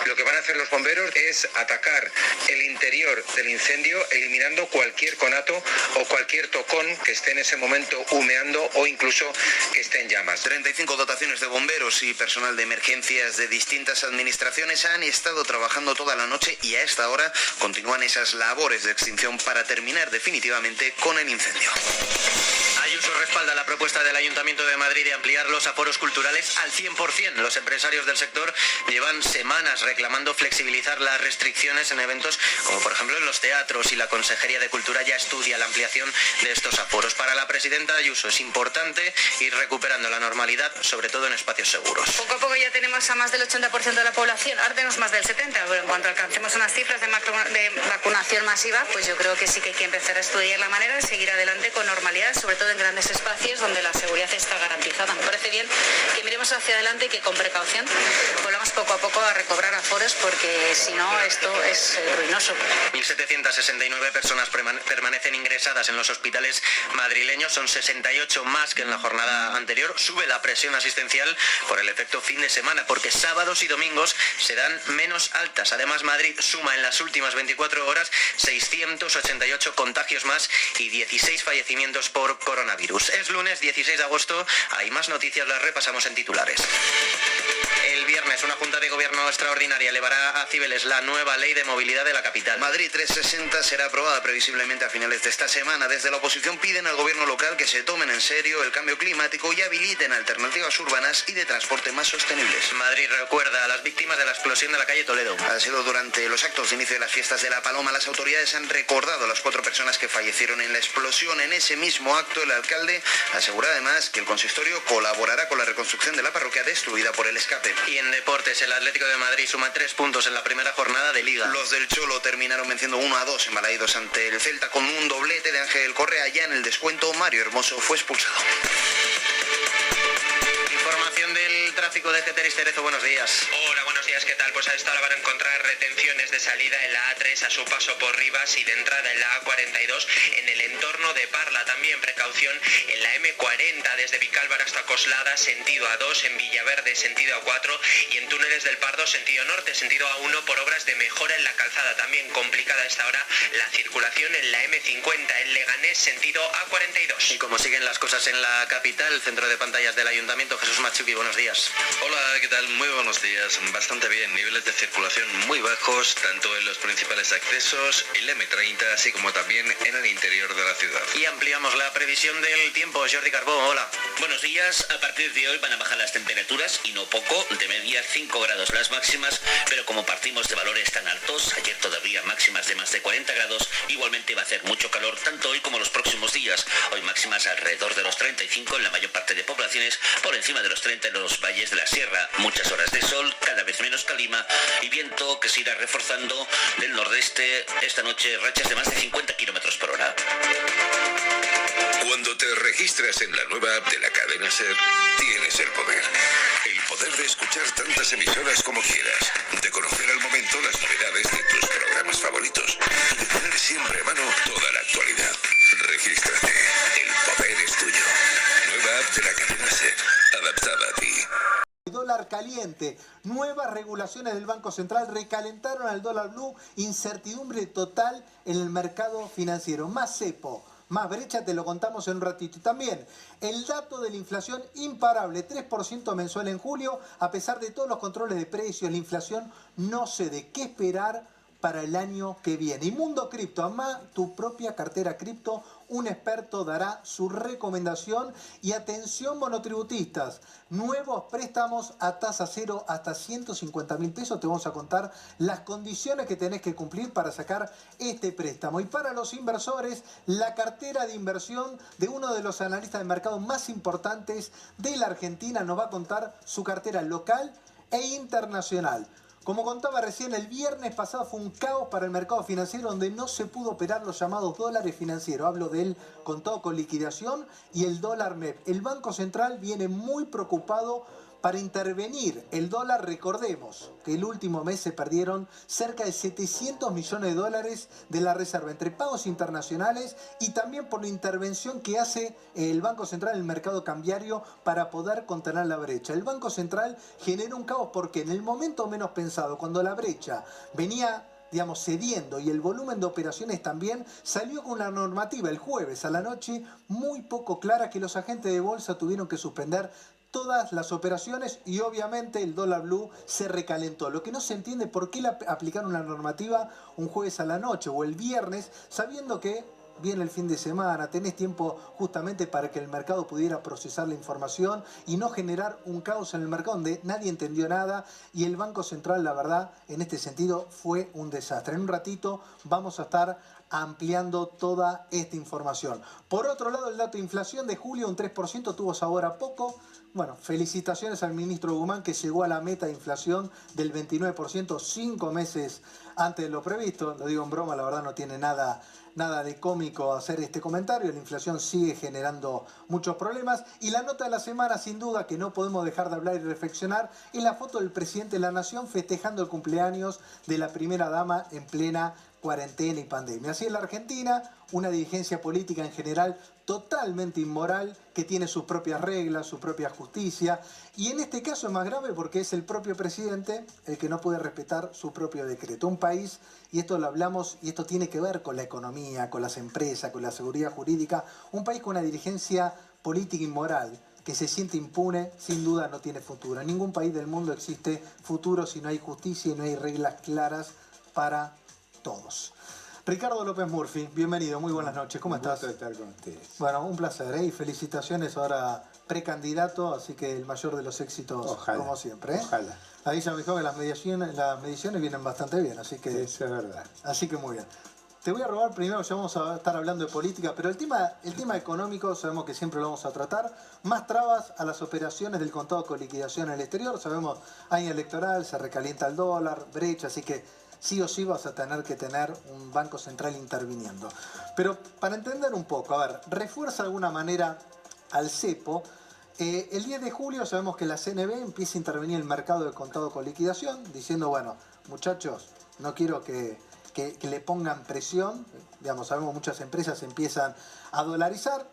Lo que van a hacer los bomberos es atacar el interior del incendio, eliminando cualquier conato o cualquier tocón que esté en ese momento humeando o incluso que esté en llamas. 35 dotaciones de bomberos y personal de emergencias de distintas administraciones han estado trabajando toda la noche y a esta hora continúan esas labores de extinción para terminar definitivamente con el incendio. Ayuso respalda la propuesta del Ayuntamiento de Madrid de ampliar los aforos culturales al 100%. Los empresarios del sector llevan semanas reclamando flexibilizar las restricciones en eventos como por ejemplo en los teatros, y la Consejería de Cultura ya estudia la ampliación de estos aforos. Para la presidenta Ayuso es importante ir recuperando la normalidad, sobre todo en espacios seguros. Poco a poco ya tenemos a más del 80% de la población, ahora tenemos más del 70%, pero en cuanto alcancemos unas cifras de vacunación masiva, pues yo creo que sí que hay que empezar a estudiar la manera de seguir adelante con normalidad, sobre todo en grandes espacios donde la seguridad está garantizada. Me parece bien que miremos hacia adelante y que con precaución volvamos poco a poco a recobrar aforos, porque si no esto es ruinoso. 1.769 personas permanecen ingresadas en los hospitales madrileños, son 68 más que en la jornada anterior. Sube la presión asistencial por el efecto fin de semana, porque sábados y domingos se dan menos altas. Además, Madrid suma en las últimas 24 horas 688 contagios más y 16 fallecimientos por coronavirus. Es lunes 16 de agosto, hay más noticias, las repasamos en titulares. El viernes una Junta de Gobierno extraordinaria elevará a Cibeles la nueva ley de movilidad de la capital. Madrid 360 será aprobada previsiblemente a finales de esta semana. Desde la oposición piden al gobierno local que se tomen en serio el cambio climático y habiliten alternativas urbanas y de transporte más sostenibles. Madrid recuerda a las víctimas de la explosión de la calle Toledo. Ha sido durante los actos de inicio de las fiestas de La Paloma. Las autoridades han recordado a las 4 personas que fallecieron en la explosión. En ese mismo acto, el alcalde asegura además que el consistorio colaborará con la reconstrucción de la parroquia destruida por el escape. Y en deportes, el Atlético de Madrid suma 3 puntos en la primera jornada de Liga. Los del Cholo terminaron venciendo 1-2 en Balaídos ante el Celta con un doblete de Ángel Correa. Ya en el descuento, Mario Hermoso fue expulsado. Información del tráfico de Ceteris Cerezo, buenos días. Hola, buenos días, ¿qué tal? Pues a esta hora van a encontrar retenciones de salida en la A3 a su paso por Rivas y de entrada en la A42 en el entorno de Parla. También precaución en la M40 desde Vicálvaro hasta Coslada, sentido A2, en Villaverde, sentido A4 y en túneles del Pardo, sentido norte, sentido A1 por obras de mejora en la calzada. También complicada a esta hora la circulación en la M50 en Leganés, sentido A42. Y como siguen las cosas en la capital, el centro de pantallas del Ayuntamiento, Jesús Machuki, buenos días. Hola, ¿qué tal? Muy buenos días. Bastante bien. Niveles de circulación muy bajos, tanto en los principales accesos, el M30, así como también en el interior de la ciudad. Y ampliamos la previsión del tiempo. Jordi Carbó, hola. Buenos días. A partir de hoy van a bajar las temperaturas, y no poco, de media 5 grados las máximas, pero como partimos de valores tan altos, ayer todavía máximas de más de 40 grados, igualmente va a hacer mucho calor, tanto hoy como los próximos días. Hoy máximas alrededor de los 35 en la mayor parte de poblaciones, por encima de los 30 en los valles de la sierra. Muchas horas de sol, cada vez menos calima y viento que se irá reforzando del nordeste. Esta noche rachas de más de 50 kilómetros por hora. Cuando te registras en la nueva app de la cadena SER, tienes el poder. El poder de escuchar tantas emisoras como quieras, de conocer al momento las novedades de tus programas favoritos y de tener siempre a mano toda la actualidad. Regístrate. El poder es tuyo. Nueva app de la cadena SER, adaptada a ti. Dólar caliente. Nuevas regulaciones del Banco Central recalentaron al dólar blue. Incertidumbre total en el mercado financiero. Más cepo, Más brecha te lo contamos en un ratito. Y también el dato de la inflación imparable, 3% mensual en julio, a pesar de todos los controles de precios, la inflación no cede. ¿Qué esperar para el año que viene? Y Mundo Cripto, arma tu propia cartera cripto, un experto dará su recomendación. Y atención monotributistas, nuevos préstamos a tasa cero hasta 150.000 pesos. Te vamos a contar las condiciones que tenés que cumplir para sacar este préstamo. Y para los inversores, la cartera de inversión de uno de los analistas de mercado más importantes de la Argentina nos va a contar su cartera local e internacional. Como contaba recién, el viernes pasado fue un caos para el mercado financiero donde no se pudo operar los llamados dólares financieros. Hablo del contado con liquidación y el dólar MEP. El Banco Central viene muy preocupado para intervenir el dólar. Recordemos que el último mes se perdieron cerca de 700 millones de dólares de la reserva entre pagos internacionales y también por la intervención que hace el Banco Central en el mercado cambiario para poder contener la brecha. El Banco Central genera un caos porque en el momento menos pensado, cuando la brecha venía cediendo y el volumen de operaciones también, salió con una normativa el jueves a la noche muy poco clara que los agentes de bolsa tuvieron que suspender todas las operaciones y obviamente el dólar blue se recalentó. Lo que no se entiende por qué aplicaron una normativa un jueves a la noche o el viernes, sabiendo que viene el fin de semana, tenés tiempo justamente para que el mercado pudiera procesar la información y no generar un caos en el mercado donde nadie entendió nada. Y el Banco Central, la verdad, en este sentido fue un desastre. En un ratito vamos a estar ampliando toda esta información. Por otro lado, el dato de inflación de julio, un 3%, tuvo sabor a poco. Bueno, felicitaciones al ministro Guzmán que llegó a la meta de inflación del 29%, 5 meses antes de lo previsto. Lo digo en broma, la verdad no tiene nada de cómico hacer este comentario. La inflación sigue generando muchos problemas. Y la nota de la semana, sin duda, que no podemos dejar de hablar y reflexionar, es la foto del presidente de la Nación festejando el cumpleaños de la primera dama en plena cuarentena y pandemia. Así es la Argentina, una dirigencia política en general totalmente inmoral, que tiene sus propias reglas, su propia justicia, y en este caso es más grave porque es el propio presidente el que no puede respetar su propio decreto. Un país, y esto lo hablamos, y esto tiene que ver con la economía, con las empresas, con la seguridad jurídica, un país con una dirigencia política inmoral que se siente impune, sin duda no tiene futuro. En ningún país del mundo existe futuro si no hay justicia y no hay reglas claras para todos. Ricardo López Murphy, bienvenido, muy buenas noches, ¿cómo estás? Un gusto estar con ustedes. Bueno, un placer, y felicitaciones ahora precandidato, así que el mayor de los éxitos, ojalá, como siempre. Ojalá. Ahí ya me dijo que las mediciones vienen bastante bien, así que... Eso es verdad. Así que muy bien. Te voy a robar primero, ya vamos a estar hablando de política, pero el tema económico sabemos que siempre lo vamos a tratar. Más trabas a las operaciones del contado con liquidación en el exterior. Sabemos, año electoral, se recalienta el dólar, brecha, así que sí o sí vas a tener que tener un Banco Central interviniendo. Pero para entender un poco, a ver, refuerza de alguna manera al cepo. El 10 de julio sabemos que la CNB empieza a intervenir en el mercado de contado con liquidación, diciendo, bueno, muchachos, no quiero que le pongan presión. Sabemos muchas empresas empiezan a dolarizar.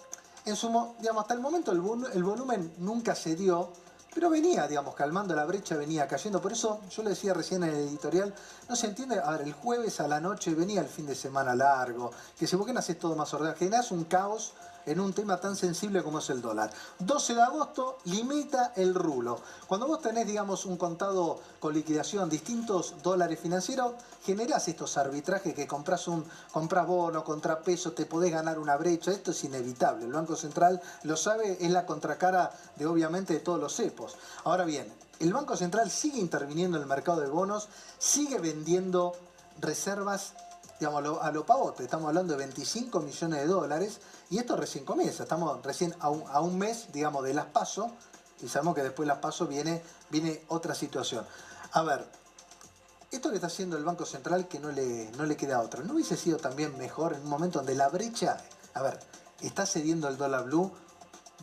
Hasta el momento el volumen nunca se dio, pero venía, calmando la brecha, venía cayendo. Por eso yo le decía recién en el editorial, no se entiende, a ver, el jueves a la noche venía el fin de semana largo, que si vos qué no haces todo más ordenado, generás un caos en un tema tan sensible como es el dólar. 12 de agosto, limita el rulo. Cuando vos tenés, un contado con liquidación, distintos dólares financieros, generás estos arbitrajes que compras bono, contrapeso, te podés ganar una brecha. Esto es inevitable. El Banco Central lo sabe, es la contracara de, obviamente, de todos los cepos. Ahora bien, el Banco Central sigue interviniendo en el mercado de bonos, sigue vendiendo reservas a lo pavote. Estamos hablando de 25 millones de dólares y esto recién comienza. Estamos recién a un mes, de las PASO, y sabemos que después de las PASO viene otra situación. A ver, esto que está haciendo el Banco Central, que no le queda otra. ¿No hubiese sido también mejor en un momento donde la brecha, está cediendo el dólar blue?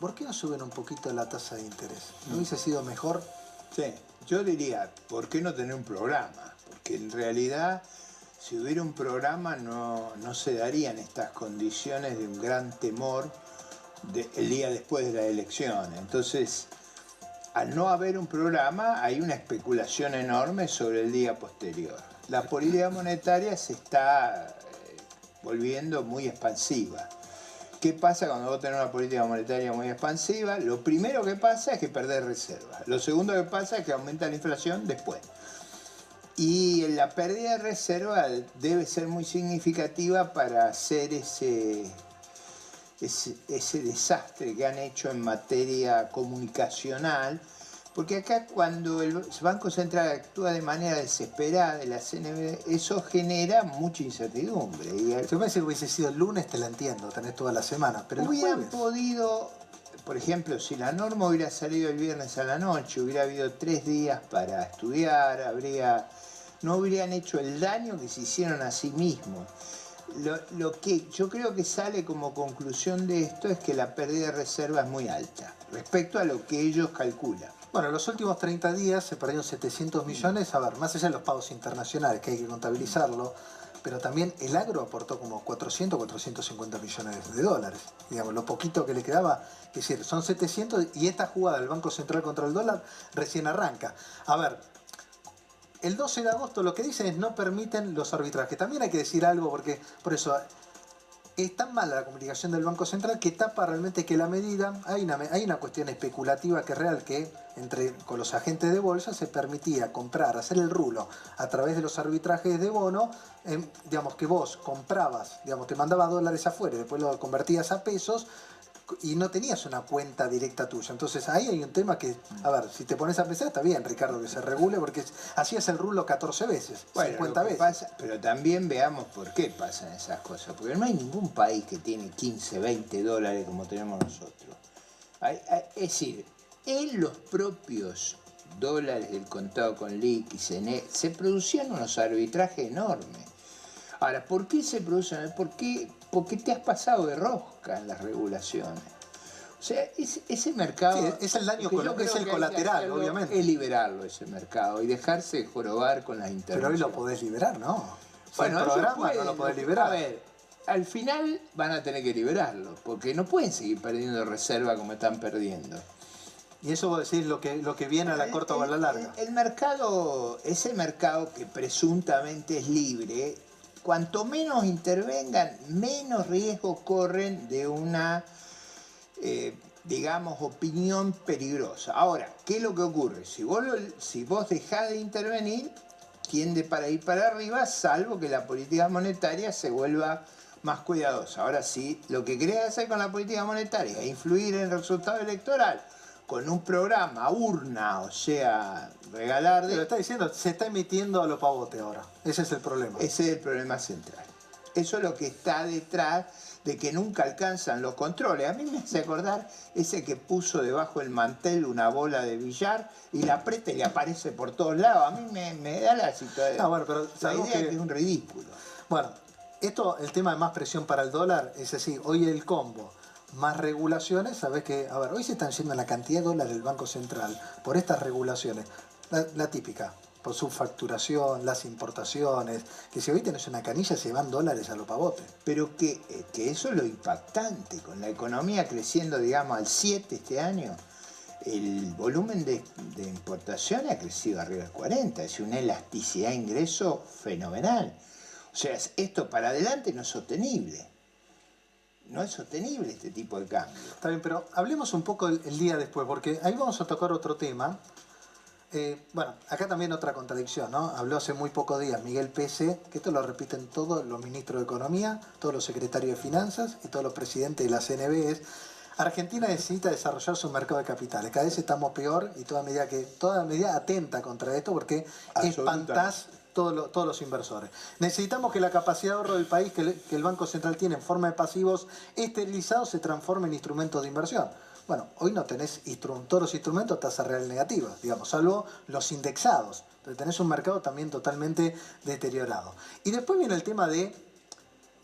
¿Por qué no suben un poquito la tasa de interés? ¿No hubiese sido mejor? Sí, yo diría, ¿por qué no tener un programa? Porque en realidad, si hubiera un programa, no se darían estas condiciones de un gran temor el día después de la elección. Entonces, al no haber un programa, hay una especulación enorme sobre el día posterior. La política monetaria se está volviendo muy expansiva. ¿qué pasa cuando vos tenés una política monetaria muy expansiva? Lo primero que pasa es que perdés reservas. Lo segundo que pasa es que aumenta la inflación después. Y la pérdida de reserva debe ser muy significativa para hacer ese desastre que han hecho en materia comunicacional, porque acá cuando el Banco Central actúa de manera desesperada, la CNB, eso genera mucha incertidumbre. Y si hubiese sido el lunes, te la entiendo, tenés toda la semana, pero el hubieran jueves... podido, por ejemplo, si la norma hubiera salido el viernes a la noche, hubiera habido 3 días para estudiar, no hubieran hecho el daño que se hicieron a sí mismos. Lo que yo creo que sale como conclusión de esto es que la pérdida de reserva es muy alta respecto a lo que ellos calculan. Bueno, en los últimos 30 días se perdieron 700 millones, a ver, más allá de los pagos internacionales, que hay que contabilizarlo, pero también el agro aportó como 450 millones de dólares. Digamos, lo poquito que le quedaba, es decir, son 700 y esta jugada del Banco Central contra el dólar recién arranca. A ver, el 12 de agosto lo que dicen es no permiten los arbitrajes. También hay que decir algo porque, por eso, es tan mala la comunicación del Banco Central que tapa realmente que la medida, hay una cuestión especulativa que es real, que con los agentes de bolsa se permitía comprar, hacer el rulo a través de los arbitrajes de bono, digamos que vos comprabas, digamos, te mandaba dólares afuera y después lo convertías a pesos, y no tenías una cuenta directa tuya. Entonces ahí hay un tema que, a ver, si te pones a pensar, está bien, Ricardo, que se regule, porque hacías el rulo 14 veces, bueno, 50 veces. Pasa, pero también veamos por qué pasan esas cosas, porque no hay ningún país que tiene 15, 20 dólares como tenemos nosotros. Es decir, en los propios dólares del contado con liqui, se producían unos arbitrajes enormes. Ahora, ¿por qué se producen? Porque te has pasado de rosca en las regulaciones. O sea, ese mercado... Sí, es el daño, es el colateral, obviamente. Es liberarlo, ese mercado, y dejarse de jorobar con las intervenciones. Pero hoy lo podés liberar, ¿no? Bueno, el programa no lo podés liberar. A ver, al final van a tener que liberarlo, porque no pueden seguir perdiendo reserva como están perdiendo. Y eso vos decís lo que viene a la corta o a la larga. El mercado, ese mercado que presuntamente es libre, cuanto menos intervengan, menos riesgo corren de una, digamos, opinión peligrosa. Ahora, ¿qué es lo que ocurre? Si vos dejás de intervenir, tiende para ir para arriba, salvo que la política monetaria se vuelva más cuidadosa. Ahora, si lo que querés hacer con la política monetaria es influir en el resultado electoral con un programa urna, o sea, regalar... Pero está diciendo, se está emitiendo a lo pavote ahora. Ese es el problema. Ese es el problema central. Eso es lo que está detrás de que nunca alcanzan los controles. A mí me hace acordar ese que puso debajo del mantel una bola de billar y la aprieta y le aparece por todos lados. A mí me da la situación. Bueno, pero la idea que es un ridículo. Bueno, el tema de más presión para el dólar es así. Hoy el combo, más regulaciones, sabés que, a ver, hoy se están yendo la cantidad de dólares del Banco Central por estas regulaciones. La típica, por su facturación, las importaciones, que si hoy tenés una canilla se van dólares a lo pavote. Pero que eso es lo impactante, con la economía creciendo, digamos, al 7 este año, el volumen de importación ha crecido arriba del 40, es una elasticidad de ingreso fenomenal. O sea, esto para adelante no es sostenible. No es sostenible este tipo de cambio. Está bien, pero hablemos un poco el día después, porque ahí vamos a tocar otro tema. Bueno, acá también otra contradicción, ¿no? Habló hace muy pocos días Miguel Pese, que esto lo repiten todos los ministros de Economía, todos los secretarios de Finanzas y todos los presidentes de la CNB. Argentina necesita desarrollar su mercado de capitales. Cada vez estamos peor y toda medida atenta contra esto porque espantás todos los inversores. Necesitamos que la capacidad de ahorro del país que el Banco Central tiene en forma de pasivos esterilizados se transforme en instrumentos de inversión. Bueno, hoy no tenés todos los instrumentos tasa real negativa, digamos, salvo los indexados. Entonces tenés un mercado también totalmente deteriorado. Y después viene el tema de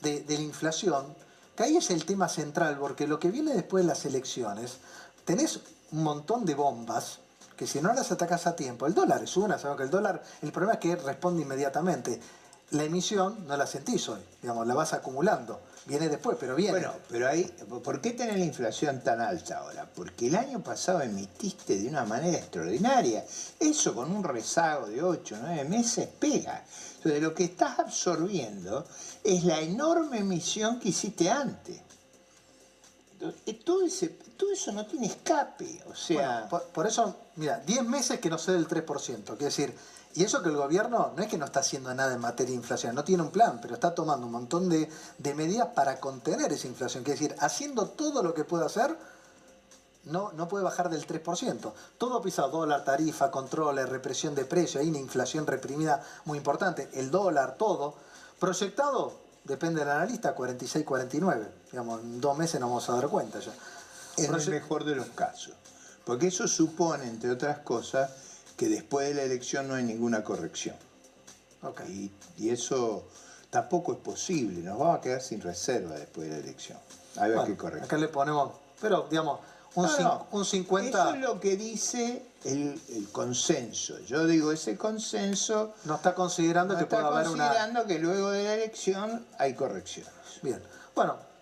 la inflación, que ahí es el tema central, porque lo que viene después de las elecciones, tenés un montón de bombas que si no las atacas a tiempo, el dólar es una, sabemos que el dólar, el problema es que responde inmediatamente. La emisión no la sentís hoy, digamos, la vas acumulando. Viene después, pero viene. Bueno, pero ahí, ¿por qué tenés la inflación tan alta ahora? Porque el año pasado emitiste de una manera extraordinaria. Eso con un rezago de 8 o 9 meses pega. Entonces lo que estás absorbiendo es la enorme emisión que hiciste antes. eso no tiene escape, o sea... Bueno, por eso, mira, 10 meses que no cede el 3%, quiere decir, y eso que el gobierno no es que no está haciendo nada en materia de inflación, no tiene un plan, pero está tomando un montón de medidas para contener esa inflación, quiere decir, haciendo todo lo que puede hacer, no puede bajar del 3%. Todo pisado, dólar, tarifa, controles, represión de precios, hay una inflación reprimida muy importante, el dólar, todo, proyectado, depende del analista, 46, 49, digamos, en 2 meses nos vamos a dar cuenta ya. En el mejor de los casos, porque eso supone, entre otras cosas, que después de la elección no hay ninguna corrección. Okay. Y eso tampoco es posible, nos vamos a quedar sin reserva después de la elección. A ver qué corrección. Acá le ponemos, pero digamos, un 50... Eso es lo que dice el consenso. Yo digo, ese consenso... No está considerando que pueda haber una... Está considerando que luego de la elección hay correcciones. Bien, bueno...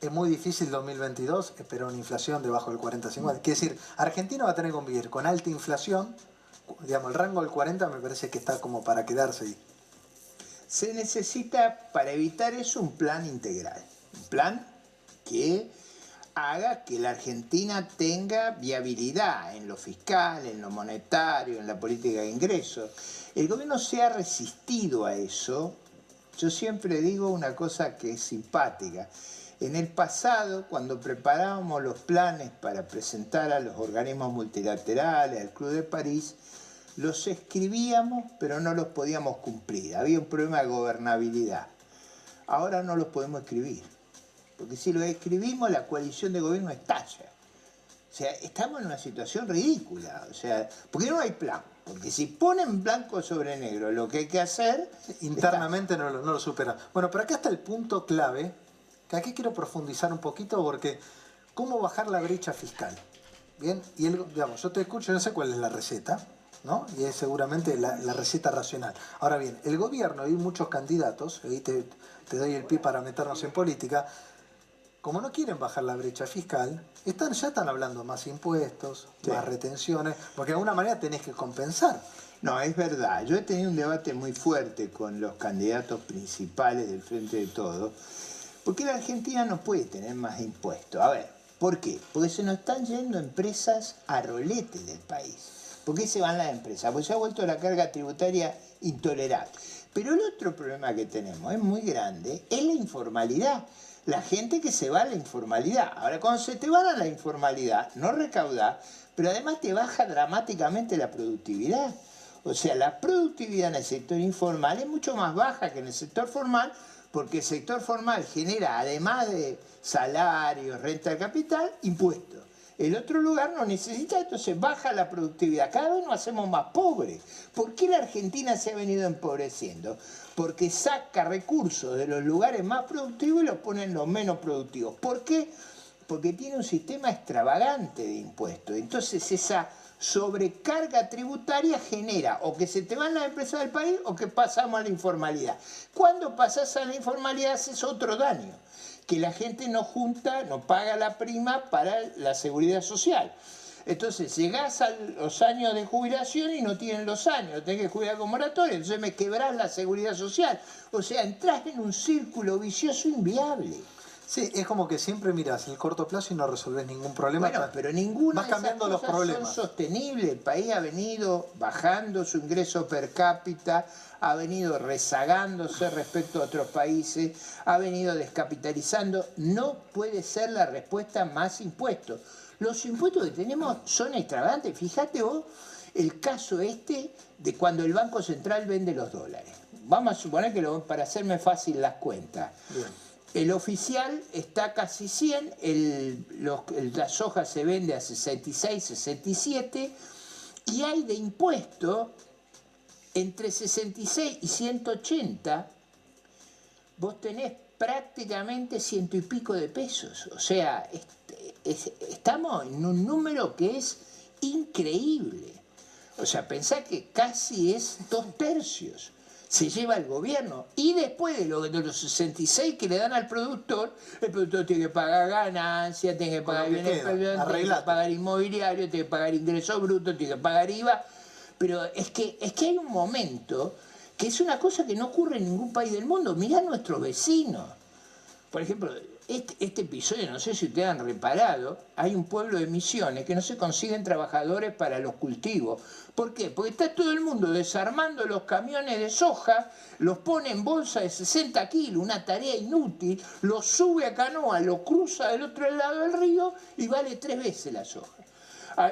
Es muy difícil 2022 esperar una inflación debajo del 40-50. Quiere decir, Argentina va a tener que convivir con alta inflación. Digamos, el rango del 40 me parece que está como para quedarse ahí. Se necesita, para evitar eso, un plan integral. Un plan que haga que la Argentina tenga viabilidad en lo fiscal, en lo monetario, en la política de ingresos. El gobierno se ha resistido a eso. Yo siempre digo una cosa que es simpática. En el pasado, cuando preparábamos los planes para presentar a los organismos multilaterales, al Club de París, los escribíamos, pero no los podíamos cumplir. Había un problema de gobernabilidad. Ahora no los podemos escribir, porque si los escribimos, la coalición de gobierno estalla. O sea, estamos en una situación ridícula. O sea, porque no hay plan. Porque si ponen blanco sobre negro lo que hay que hacer... Internamente no lo superan. Bueno, pero acá está el punto clave, que aquí quiero profundizar un poquito, porque ¿cómo bajar la brecha fiscal? Bien, y digamos, yo te escucho, no sé cuál es la receta, ¿no? Y es seguramente la receta racional. Ahora bien, el gobierno y muchos candidatos, ahí te doy el pie para meternos en política, como no quieren bajar la brecha fiscal, ya están hablando más impuestos, más retenciones, porque de alguna manera tenés que compensar. No, es verdad. Yo he tenido un debate muy fuerte con los candidatos principales del Frente de Todos, porque la Argentina no puede tener más impuestos. A ver, ¿por qué? Porque se nos están yendo empresas a rolete del país. ¿Por qué se van las empresas? Porque se ha vuelto la carga tributaria intolerable. Pero el otro problema que tenemos es muy grande, es la informalidad. La gente que se va a la informalidad. Ahora, cuando se te van a la informalidad, no recaudás, pero además te baja dramáticamente la productividad. O sea, la productividad en el sector informal es mucho más baja que en el sector formal, porque el sector formal genera, además de salarios, renta de capital, impuestos. El otro lugar no necesita, entonces baja la productividad. Cada vez nos hacemos más pobres. ¿Por qué la Argentina se ha venido empobreciendo? Porque saca recursos de los lugares más productivos y los pone en los menos productivos. ¿Por qué? Porque tiene un sistema extravagante de impuestos. Entonces esa sobrecarga tributaria genera o que se te van las empresas del país o que pasamos a la informalidad. Cuando pasas a la informalidad haces otro daño, que la gente no junta, no paga la prima para la seguridad social. Entonces llegás a los años de jubilación y no tienen los años, tenés que jubilar con moratoria, entonces me quebrás la seguridad social. O sea, entrás en un círculo vicioso inviable. Sí, es como que siempre mirás el corto plazo y no resolvés ningún problema. Bueno, pero ninguna vas cambiando los problemas. Son sostenibles. El país ha venido bajando su ingreso per cápita, ha venido rezagándose respecto a otros países, ha venido descapitalizando. No puede ser la respuesta más impuestos. Los impuestos que tenemos son extravagantes. Fíjate vos el caso de cuando el Banco Central vende los dólares. Vamos a suponer que para hacerme fácil las cuentas. Bien. El oficial está casi 100, la soja se vende a 66, 67 y hay de impuesto entre 66 y 180, vos tenés prácticamente 100 y pico de pesos. O sea, estamos en un número que es increíble. O sea, pensá que casi es 2/3. Se lleva el gobierno y después de los 66 que le dan al productor, el productor tiene que pagar ganancias, tiene que pagar bienes, tiene que pagar inmobiliario, tiene que pagar ingresos brutos, tiene que pagar IVA. Pero es que hay un momento que es una cosa que no ocurre en ningún país del mundo. Mirá a nuestros vecinos. Por ejemplo, este episodio, no sé si ustedes han reparado, hay un pueblo de Misiones que no se consiguen trabajadores para los cultivos. ¿Por qué? Porque está todo el mundo desarmando los camiones de soja, los pone en bolsa de 60 kilos, una tarea inútil, los sube a canoa, lo cruza del otro lado del río y vale 3 veces la soja.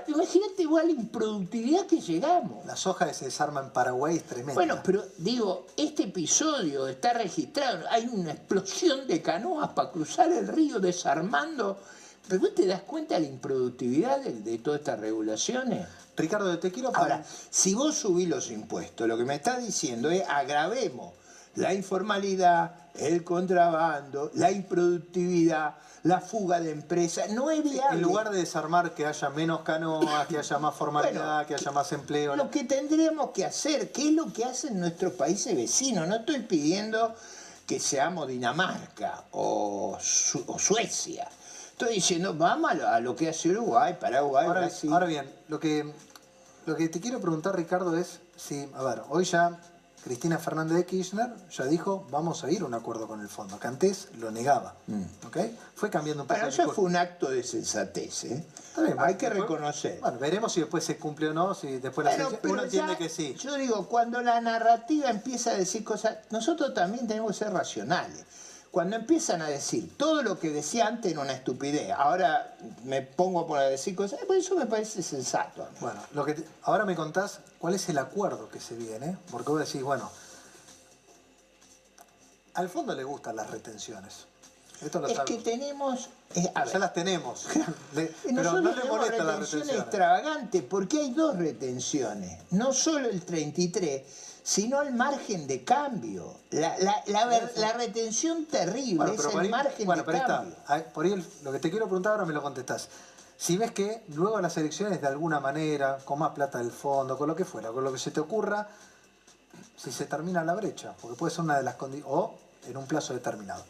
Imagínate igual la improductividad que llegamos. La soja que se desarma en Paraguay es tremenda. Bueno, pero digo, este episodio está registrado. Hay una explosión de canoas para cruzar el río desarmando. ¿Pero vos te das cuenta de la improductividad de todas estas regulaciones? Ricardo, te quiero... Ahora, si vos subís los impuestos, lo que me estás diciendo es agravemos la informalidad, el contrabando, la improductividad, la fuga de empresas. No es viable. En lugar de desarmar, que haya menos canoas, que haya más formalidad, bueno, que haya más empleo. Lo que tendríamos que hacer, ¿qué es lo que hacen nuestros países vecinos? No estoy pidiendo que seamos Dinamarca o Suecia. Estoy diciendo, vamos a lo que hace Uruguay, Paraguay, Brasil. Ahora bien, lo que te quiero preguntar, Ricardo, es si, a ver, hoy ya Cristina Fernández de Kirchner ya dijo, vamos a ir a un acuerdo con el fondo, que antes lo negaba, ¿ok? Fue cambiando un poco. Bueno, eso fue un acto de sensatez, ¿eh? Bien, hay que reconocer. Bueno, veremos si después se cumple o no, si después uno entiende que sí. Yo digo, cuando la narrativa empieza a decir cosas, nosotros también tenemos que ser racionales. Cuando empiezan a decir todo lo que decía antes era una estupidez, ahora me pongo por decir cosas, pues eso me parece sensato. Bueno, ahora me contás cuál es el acuerdo que se viene, porque vos decís, bueno, al fondo le gustan las retenciones. Esto lo que tenemos... ya las tenemos. Pero no le molesta la retención extravagante, porque hay 2 retenciones, no solo el 33, sino el margen de cambio. La retención terrible es el margen de cambio. Por ahí lo que te quiero preguntar ahora me lo contestás. Si ves que luego las elecciones de alguna manera, con más plata del fondo, con lo que fuera, con lo que se te ocurra, si se termina la brecha, porque puede ser una de las condiciones, o en un plazo determinado.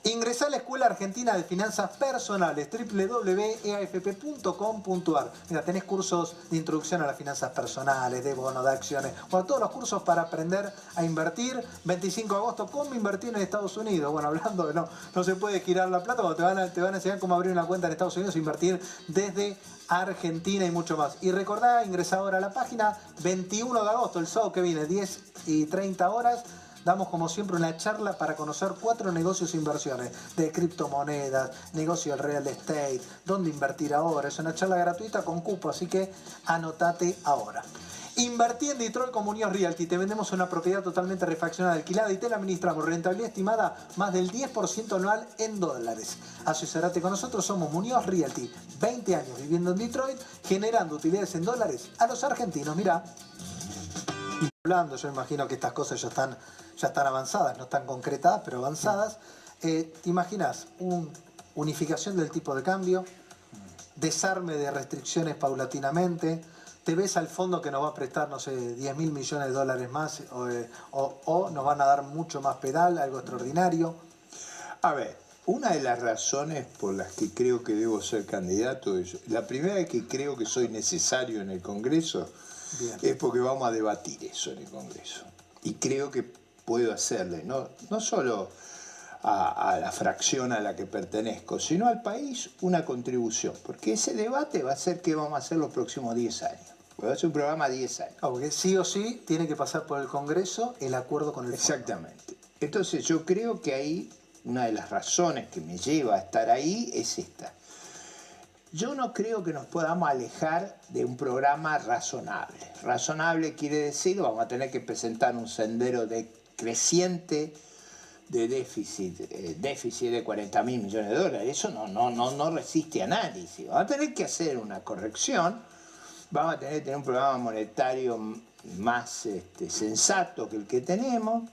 Ingresá a la Escuela Argentina de Finanzas Personales, www.eafp.com.ar. Mira, tenés cursos de introducción a las finanzas personales, de bono, de acciones, bueno, todos los cursos para aprender a invertir. 25 de agosto, ¿cómo invertir en Estados Unidos? Bueno, hablando de no se puede girar la plata, te van a enseñar cómo abrir una cuenta en Estados Unidos e invertir desde Argentina y mucho más. Y recordá, ingresá ahora a la página. 21 de agosto, el sábado que viene, 10:30. Damos como siempre una charla para conocer 4 negocios e inversiones de criptomonedas, negocio del real estate, dónde invertir ahora. Es una charla gratuita con cupo, así que anotate ahora. Invertí en Detroit con Muñoz Realty. Te vendemos una propiedad totalmente refaccionada, alquilada y te la administramos. Rentabilidad estimada más del 10% anual en dólares. Asesorate con nosotros, somos Muñoz Realty. 20 años viviendo en Detroit, generando utilidades en dólares a los argentinos. Mirá. Hablando, yo imagino que estas cosas ya están avanzadas, no están concretadas, pero avanzadas. ¿Te imaginas unificación del tipo de cambio, desarme de restricciones paulatinamente? ¿Te ves al fondo que nos va a prestar, no sé, 10.000 millones de dólares más o nos van a dar mucho más pedal, algo extraordinario? A ver, una de las razones por las que creo que debo ser candidato es, la primera es que creo que soy necesario en el Congreso. Bien. Es porque vamos a debatir eso en el Congreso. Y creo que puedo hacerle, no solo a la fracción a la que pertenezco, sino al país, una contribución. Porque ese debate va a ser qué vamos a hacer los próximos 10 años. Va a ser un programa a 10 años. Porque sí o sí tiene que pasar por el Congreso el acuerdo con el fondo. Exactamente. Entonces yo creo que ahí, una de las razones que me lleva a estar ahí es esta. Yo no creo que nos podamos alejar de un programa razonable. Razonable quiere decir, vamos a tener que presentar un sendero creciente de déficit de 40.000 millones de dólares. Eso no resiste análisis. Vamos a tener que hacer una corrección, vamos a tener que tener un programa monetario más sensato que el que tenemos.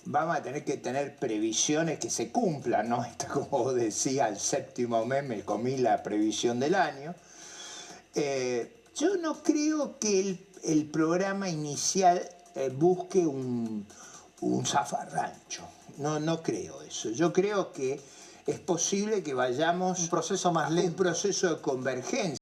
Vamos a tener que tener previsiones que se cumplan, ¿no? Está como vos decías, al 7º mes me comí la previsión del año. Yo no creo que el programa inicial busque un zafarrancho. No creo eso. Yo creo que es posible que vayamos... Un proceso más lento. Un proceso de convergencia.